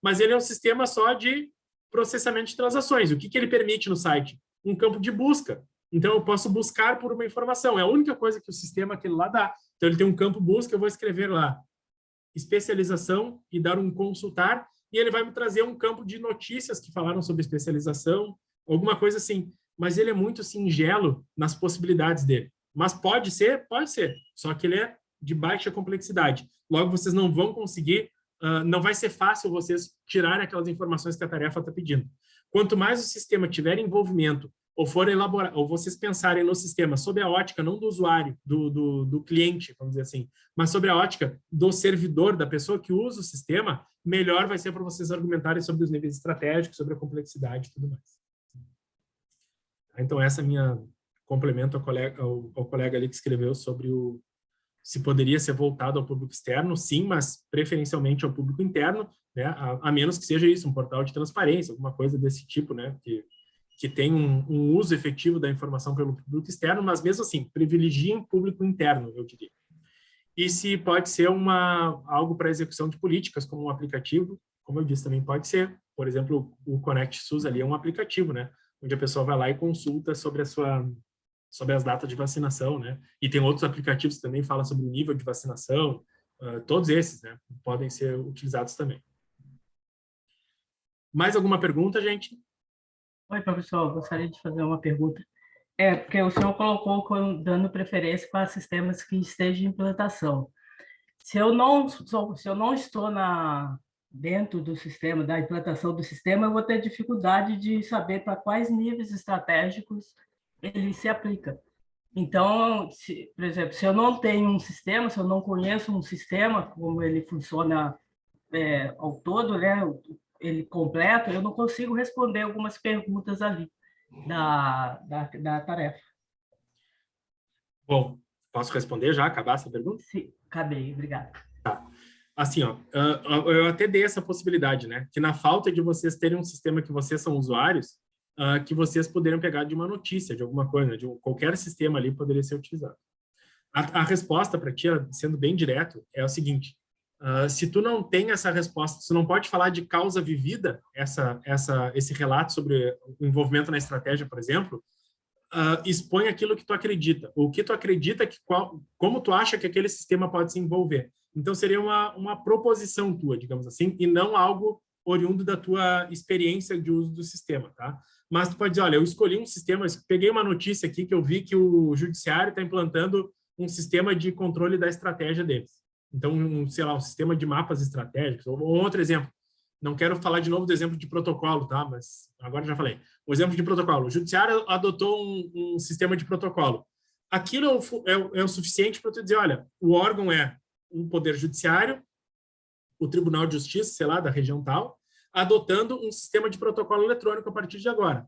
mas ele é um sistema só de processamento de transações. O que ele permite no site? Um campo de busca. Então, eu posso buscar por uma informação. É a única coisa que o sistema aquele lá dá. Então, ele tem um campo busca, eu vou escrever lá especialização e dar um consultar, e ele vai me trazer um campo de notícias que falaram sobre especialização, alguma coisa assim. Mas ele é muito singelo nas possibilidades dele. Mas pode ser, só que ele é de baixa complexidade. Logo, vocês não vão conseguir, não vai ser fácil vocês tirarem aquelas informações que a tarefa está pedindo. Quanto mais o sistema tiver envolvimento, ou for elaborar, ou vocês pensarem no sistema sob a ótica, não do usuário, do cliente, vamos dizer assim, mas sobre a ótica do servidor, da pessoa que usa o sistema, melhor vai ser para vocês argumentarem sobre os níveis estratégicos, sobre a complexidade e tudo mais. Então, essa é a minha complemento ao colega ali que escreveu sobre se poderia ser voltado ao público externo, sim, mas preferencialmente ao público interno, né, a menos que seja isso, um portal de transparência, alguma coisa desse tipo, né, que tem um uso efetivo da informação pelo público externo, mas mesmo assim, privilegiem público interno, eu diria. E se pode ser algo para execução de políticas, como um aplicativo, como eu disse, também pode ser. Por exemplo, o Connect SUS ali é um aplicativo, né, onde a pessoa vai lá e consulta sobre as datas de vacinação, né? E tem outros aplicativos que também falam sobre o nível de vacinação, todos esses, né? Podem ser utilizados também. Mais alguma pergunta, gente? Oi, professor, gostaria de fazer uma pergunta. Porque o senhor colocou dando preferência para sistemas que estejam em implantação. Se eu não estou dentro do sistema, da implantação do sistema, eu vou ter dificuldade de saber para quais níveis estratégicos ele se aplica. Então, por exemplo, se eu não tenho um sistema, se eu não conheço um sistema, como ele funciona ao todo, né, ele completo, eu não consigo responder algumas perguntas ali da tarefa. Bom, posso responder já, acabar essa pergunta? Sim, acabei, obrigado. Tá. Assim, eu até dei essa possibilidade, né? Que na falta de vocês terem um sistema que vocês são usuários, que vocês poderiam pegar de uma notícia, de alguma coisa, de qualquer sistema ali poderia ser utilizado. A resposta para ti, sendo bem direto, é o seguinte: se tu não tem essa resposta, tu não pode falar de causa vivida, esse relato sobre o envolvimento na estratégia, por exemplo, expõe aquilo que tu acredita. O que tu acredita, como tu acha que aquele sistema pode se envolver. Então, seria uma proposição tua, digamos assim, e não algo oriundo da tua experiência de uso do sistema, tá? Mas tu pode dizer, olha, eu escolhi um sistema, peguei uma notícia aqui que eu vi que o judiciário está implantando um sistema de controle da estratégia deles. Então, sei lá, um sistema de mapas estratégicos. Ou outro exemplo, não quero falar de novo do exemplo de protocolo, tá? Mas agora já falei. O exemplo de protocolo. O judiciário adotou um sistema de protocolo. Aquilo é o suficiente para tu dizer, olha, o órgão é um poder judiciário, o Tribunal de Justiça, sei lá, da região tal, adotando um sistema de protocolo eletrônico a partir de agora,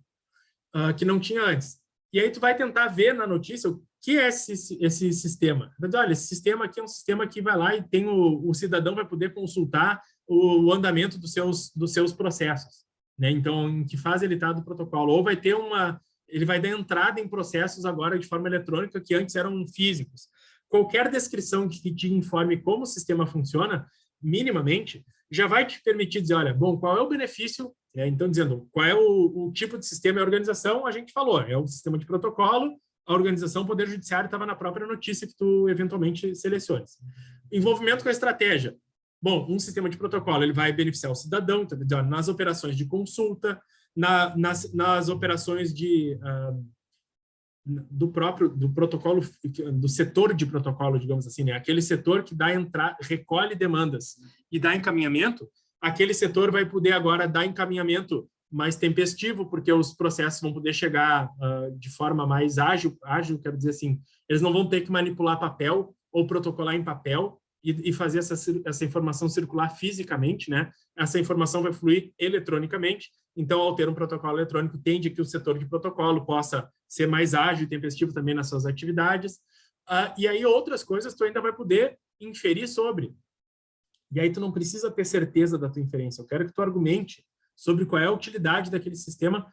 que não tinha antes. E aí tu vai tentar ver na notícia o que é esse sistema. Olha, esse sistema aqui é um sistema que vai lá e tem o cidadão vai poder consultar o andamento dos seus processos, né? Então, em que fase ele está do protocolo? Ou vai ter ele vai dar entrada em processos agora de forma eletrônica que antes eram físicos. Qualquer descrição que te informe como o sistema funciona, minimamente, já vai te permitir dizer, olha, bom, qual é o benefício? Então, dizendo qual é o tipo de sistema e a organização, a gente falou, é o sistema de protocolo, a organização, o Poder Judiciário estava na própria notícia que tu eventualmente seleciones. Envolvimento com a estratégia. Bom, um sistema de protocolo, ele vai beneficiar o cidadão, então, nas operações de consulta, nas operações do protocolo, do setor de protocolo, digamos assim, né? Aquele setor que recolhe demandas e dá encaminhamento, aquele setor vai poder agora dar encaminhamento mais tempestivo, porque os processos vão poder chegar de forma mais ágil, quero dizer assim, eles não vão ter que manipular papel ou protocolar em papel e fazer essa informação circular fisicamente, né? Essa informação vai fluir eletronicamente, então, ao ter um protocolo eletrônico, tende que o setor de protocolo possa ser mais ágil e tempestivo também nas suas atividades, e aí outras coisas tu ainda vai poder inferir sobre. E aí tu não precisa ter certeza da tua inferência, eu quero que tu argumente sobre qual é a utilidade daquele sistema,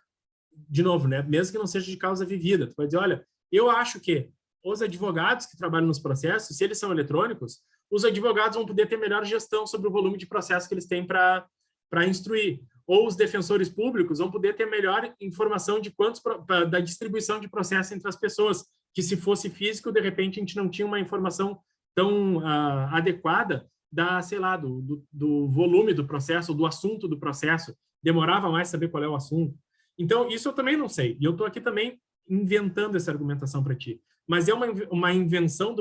de novo, né? Mesmo que não seja de causa vivida. Tu vai dizer, olha, eu acho que os advogados que trabalham nos processos, se eles são eletrônicos, os advogados vão poder ter melhor gestão sobre o volume de processos que eles têm para instruir. Ou os defensores públicos vão poder ter melhor informação da distribuição de processos entre as pessoas, que se fosse físico, de repente, a gente não tinha uma informação tão adequada sei lá, do volume do processo, do assunto do processo. Demorava mais saber qual é o assunto. Então, isso eu também não sei. E eu estou aqui também inventando essa argumentação para ti. Mas é uma invenção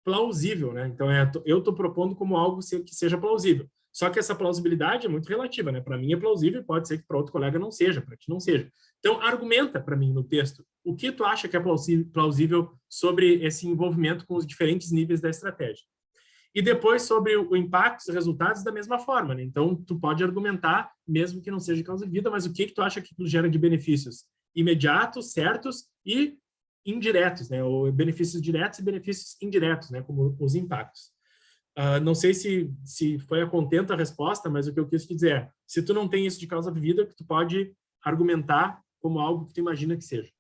plausível, né? Então, eu estou propondo como algo que seja plausível. Só que essa plausibilidade é muito relativa, né? Para mim é plausível, pode ser que para outro colega não seja, para ti não seja. Então, argumenta para mim no texto o que tu acha que é plausível sobre esse envolvimento com os diferentes níveis da estratégia. E depois sobre o impacto e resultados da mesma forma, né? Então, tu pode argumentar, mesmo que não seja de causa de vida, mas o que tu acha que tu gera de benefícios imediatos, certos e indiretos, né? Ou benefícios diretos e benefícios indiretos, né? Como os impactos. Não sei se foi a contento a resposta, mas o que eu quis te dizer é, se tu não tem isso de causa de vida, que tu pode argumentar como algo que tu imagina que seja.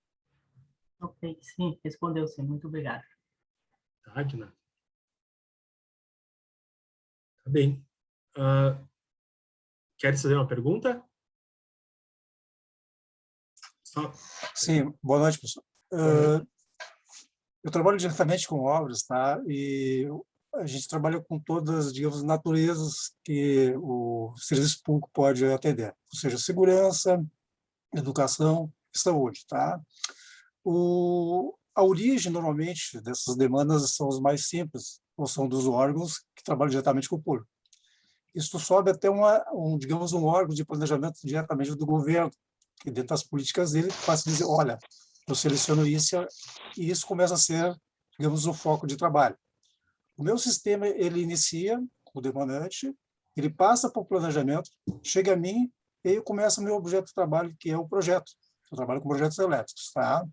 Ok, sim, respondeu sim, muito obrigado. Tá, Dina? Tá bem. Queres fazer uma pergunta? Sim, boa noite, professor. Eu trabalho diretamente com obras, tá? E a gente trabalha com todas, digamos, naturezas que o serviço público pode atender, ou seja, segurança, educação e saúde, tá? A origem, normalmente, dessas demandas são os mais simples, ou são dos órgãos que trabalham diretamente com o público. Isso sobe até digamos, um órgão de planejamento diretamente do governo, que dentro das políticas dele faz dizer, olha, eu seleciono isso, e isso começa a ser, digamos, o foco de trabalho. O meu sistema, ele inicia com o demandante, ele passa para o planejamento, chega a mim, e aí começa o meu objeto de trabalho, que é o projeto. Eu trabalho com projetos elétricos, tá?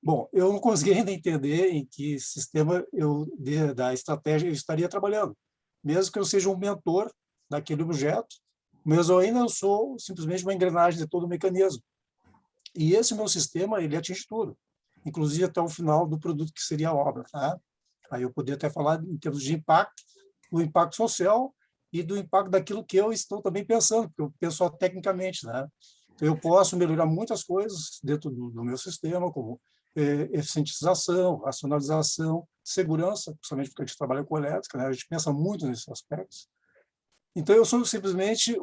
Bom, eu não consegui ainda entender em que sistema da estratégia eu estaria trabalhando. Mesmo que eu seja um mentor daquele objeto, mas eu ainda sou simplesmente uma engrenagem de todo o mecanismo. E esse meu sistema, ele atinge tudo, inclusive até o final do produto que seria a obra, tá? Aí eu poderia até falar em termos de impacto, do impacto social e do impacto daquilo que eu estou também pensando, porque eu penso tecnicamente, né? Então, eu posso melhorar muitas coisas dentro do meu sistema, como eficientização, racionalização, segurança, principalmente porque a gente trabalha com elétrica, né? A gente pensa muito nesses aspectos. Então, eu sou simplesmente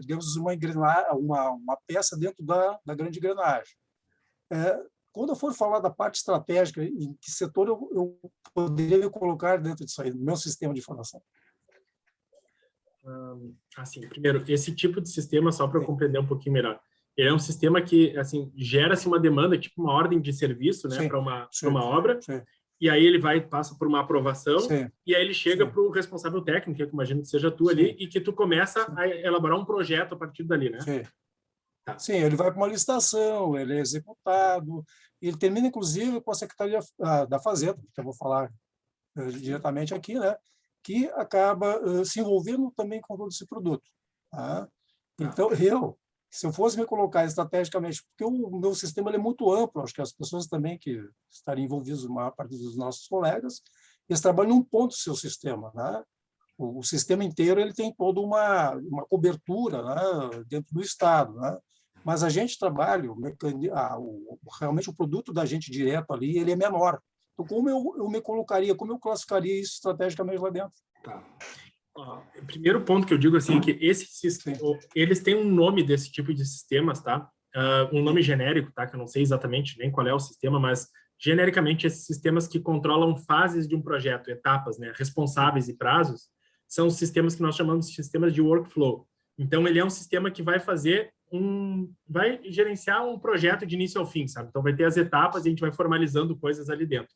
digamos, uma peça dentro da grande engrenagem. Quando eu for falar da parte estratégica, em que setor eu poderia me colocar dentro disso aí, no meu sistema de informação? Assim, primeiro, esse tipo de sistema, só para eu compreender um pouquinho melhor, ele é um sistema que, assim, gera-se uma demanda, tipo uma ordem de serviço, né, para uma obra, sim. E aí ele passa por uma aprovação, sim. E aí ele chega para o responsável técnico, que eu imagino que seja tu, sim. Ali, e que tu começa, sim. A elaborar um projeto a partir dali, né? Sim. Tá. Sim, ele vai para uma licitação, ele é executado, Ele termina, inclusive, com a Secretaria da Fazenda, que eu vou falar diretamente aqui, né, que acaba se envolvendo também com todo esse produto. Tá? Então, se eu fosse me colocar estrategicamente, porque o meu sistema ele é muito amplo, acho que as pessoas também que estariam envolvidas, a maior parte dos nossos colegas, eles trabalham num ponto do seu sistema. Né? O sistema inteiro ele tem toda uma cobertura, né, dentro do Estado. Né? Mas a gente trabalha, realmente o produto da gente direto ali, ele é menor. Então, como eu me colocaria, como eu classificaria isso estrategicamente lá dentro? Tá. O primeiro ponto que eu digo assim, é que eles têm um nome desse tipo de sistemas, tá? Um nome genérico, tá? Que eu não sei exatamente nem qual é o sistema, mas genericamente esses sistemas que controlam fases de um projeto, etapas, né? Responsáveis e prazos, são os sistemas que nós chamamos de sistemas de workflow. Então, ele é um sistema que vai vai gerenciar um projeto de início ao fim, sabe? Então, vai ter as etapas e a gente vai formalizando coisas ali dentro.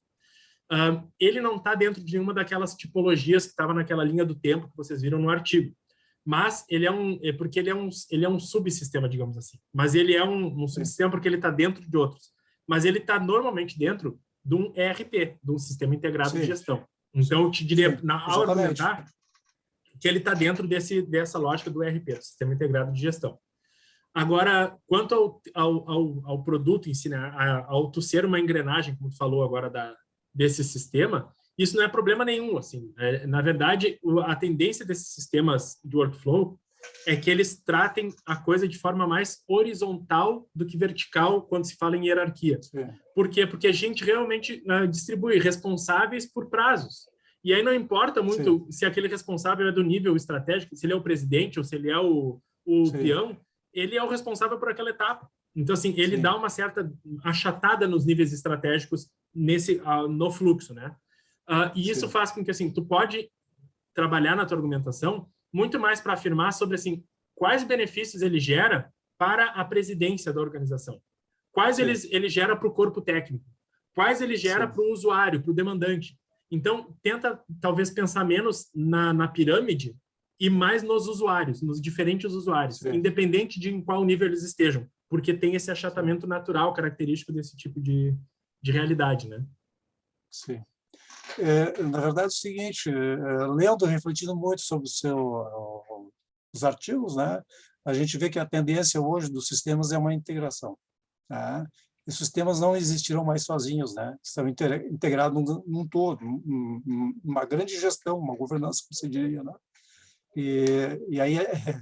Ele não está dentro de nenhuma daquelas tipologias que estava naquela linha do tempo que vocês viram no artigo, mas ele porque ele é um subsistema, digamos assim. Mas ele é um subsistema porque ele está dentro de outros. Mas ele está normalmente dentro de um ERP, de um Sistema Integrado de Gestão. Então, eu te diria, ao argumentar, que ele está dentro dessa lógica do ERP, do Sistema Integrado de Gestão. Agora, quanto ao produto em si, né, ao tu ser uma engrenagem, como tu falou agora desse sistema, isso não é problema nenhum. Assim. Na verdade, a tendência desses sistemas de workflow é que eles tratem a coisa de forma mais horizontal do que vertical quando se fala em hierarquia. Sim. Por quê? Porque a gente realmente distribui responsáveis por prazos. E aí não importa muito se aquele responsável é do nível estratégico, se ele é o presidente ou se ele é o peão, ele é o responsável por aquela etapa. Então, assim, ele dá uma certa achatada nos níveis estratégicos no fluxo, né? E isso faz com que, assim, tu pode trabalhar na tua argumentação muito mais para afirmar sobre, assim, quais benefícios ele gera para a presidência da organização, quais ele gera para o corpo técnico, quais ele gera para o usuário, para o demandante. Então, tenta, talvez, pensar menos na pirâmide e mais nos usuários, nos diferentes usuários, independente de em qual nível eles estejam, porque tem esse achatamento natural, característico desse tipo de realidade, né? Sim. Na verdade, é o seguinte, lendo, refletindo muito sobre os artigos, né, a gente vê que a tendência hoje dos sistemas é uma integração. Tá? E os sistemas não existirão mais sozinhos, né? Estão integrados num todo, uma grande gestão, uma governança, como você diria, né? E aí é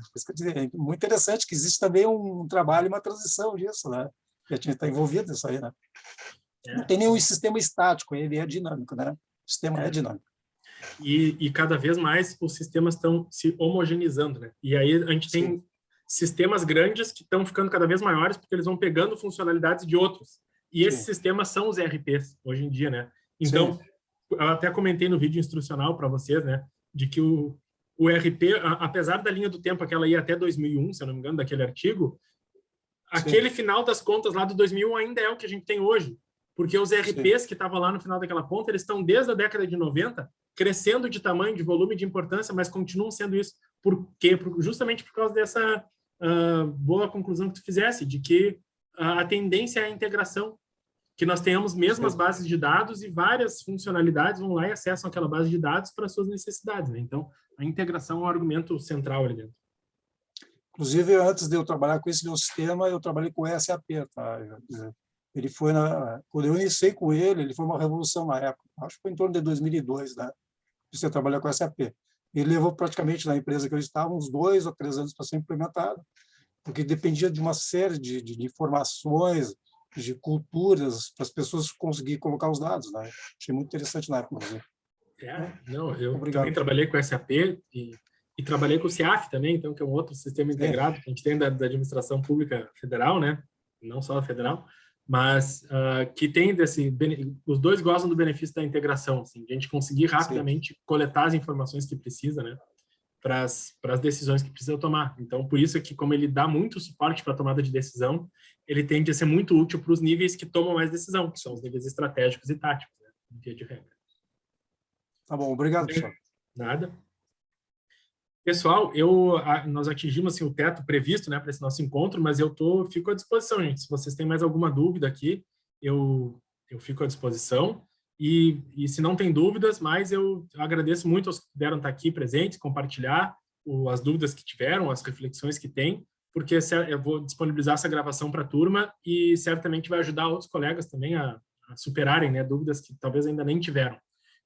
muito interessante que existe também um trabalho e uma transição disso, né? E a gente está envolvido nisso aí, né? Não tem nenhum sistema estático, ele é dinâmico, né? O sistema é dinâmico. E cada vez mais os sistemas estão se homogeneizando, né? E aí a gente tem sistemas grandes que estão ficando cada vez maiores porque eles vão pegando funcionalidades de outros. E esses sistemas são os ERPs hoje em dia, né? Então, eu até comentei no vídeo instrucional para vocês, né? De que o ERP, apesar da linha do tempo que ela ia até 2001, se eu não me engano, daquele artigo, aquele final das contas lá do 2001 ainda é o que a gente tem hoje. Porque os ERPs que estavam lá no final daquela ponta, eles estão desde a década de 90 crescendo de tamanho, de volume, de importância, mas continuam sendo isso. Por quê? Justamente por causa dessa boa conclusão que tu fizesse, de que a tendência é a integração, que nós tenhamos mesmas bases de dados e várias funcionalidades vão lá e acessam aquela base de dados para suas necessidades. Né? Então, a integração é um argumento central ali dentro. Inclusive, antes de eu trabalhar com esse meu sistema, eu trabalhei com o SAP, tá? Ele foi quando eu iniciei com ele foi uma revolução na época. Acho que foi em torno de 2002, né? Você trabalhar com SAP. Ele levou praticamente na empresa que eu estava uns 2 ou 3 anos para ser implementado, porque dependia de uma série de informações, de culturas, para as pessoas conseguirem colocar os dados, né? Achei muito interessante na época. Não, eu também trabalhei com SAP e trabalhei com o CIAF também, então, que é um outro sistema integrado que a gente tem da administração pública federal, né? Não só a federal, mas que tem os dois gostam do benefício da integração, assim, de a gente conseguir rapidamente coletar as informações que precisa, né, para as decisões que precisa tomar. Então, por isso é que, como ele dá muito suporte para a tomada de decisão, ele tende a ser muito útil para os níveis que tomam mais decisão, que são os níveis estratégicos e táticos, né, via de regra. Tá bom, obrigado, pessoal. Nada. Pessoal, nós atingimos assim, o teto previsto, né, para esse nosso encontro, mas eu fico à disposição, gente. Se vocês têm mais alguma dúvida aqui, eu fico à disposição. E se não tem dúvidas, mas eu agradeço muito aos que puderam estar aqui presentes, compartilhar as dúvidas que tiveram, as reflexões que têm, porque eu vou disponibilizar essa gravação para a turma e certamente vai ajudar outros colegas também a superarem, né, dúvidas que talvez ainda nem tiveram.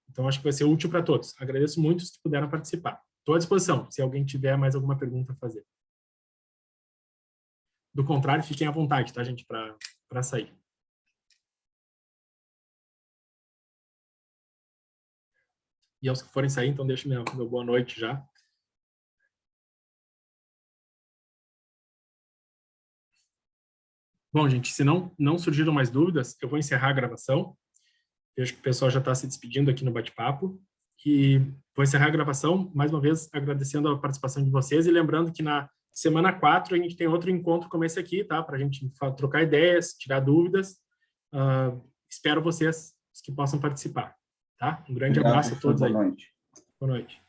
Então, acho que vai ser útil para todos. Agradeço muito os que puderam participar. Estou à disposição, se alguém tiver mais alguma pergunta a fazer. Do contrário, fiquem à vontade, tá, gente, para sair. E aos que forem sair, então deixo meu boa noite já. Bom, gente, se não surgiram mais dúvidas, eu vou encerrar a gravação. Vejo que o pessoal já está se despedindo aqui no bate-papo. E vou encerrar a gravação, mais uma vez, agradecendo a participação de vocês e lembrando que na semana 4 a gente tem outro encontro como esse aqui, tá? Para a gente trocar ideias, tirar dúvidas. Espero vocês que possam participar, tá? Um grande abraço a todos aí. Boa noite. Boa noite.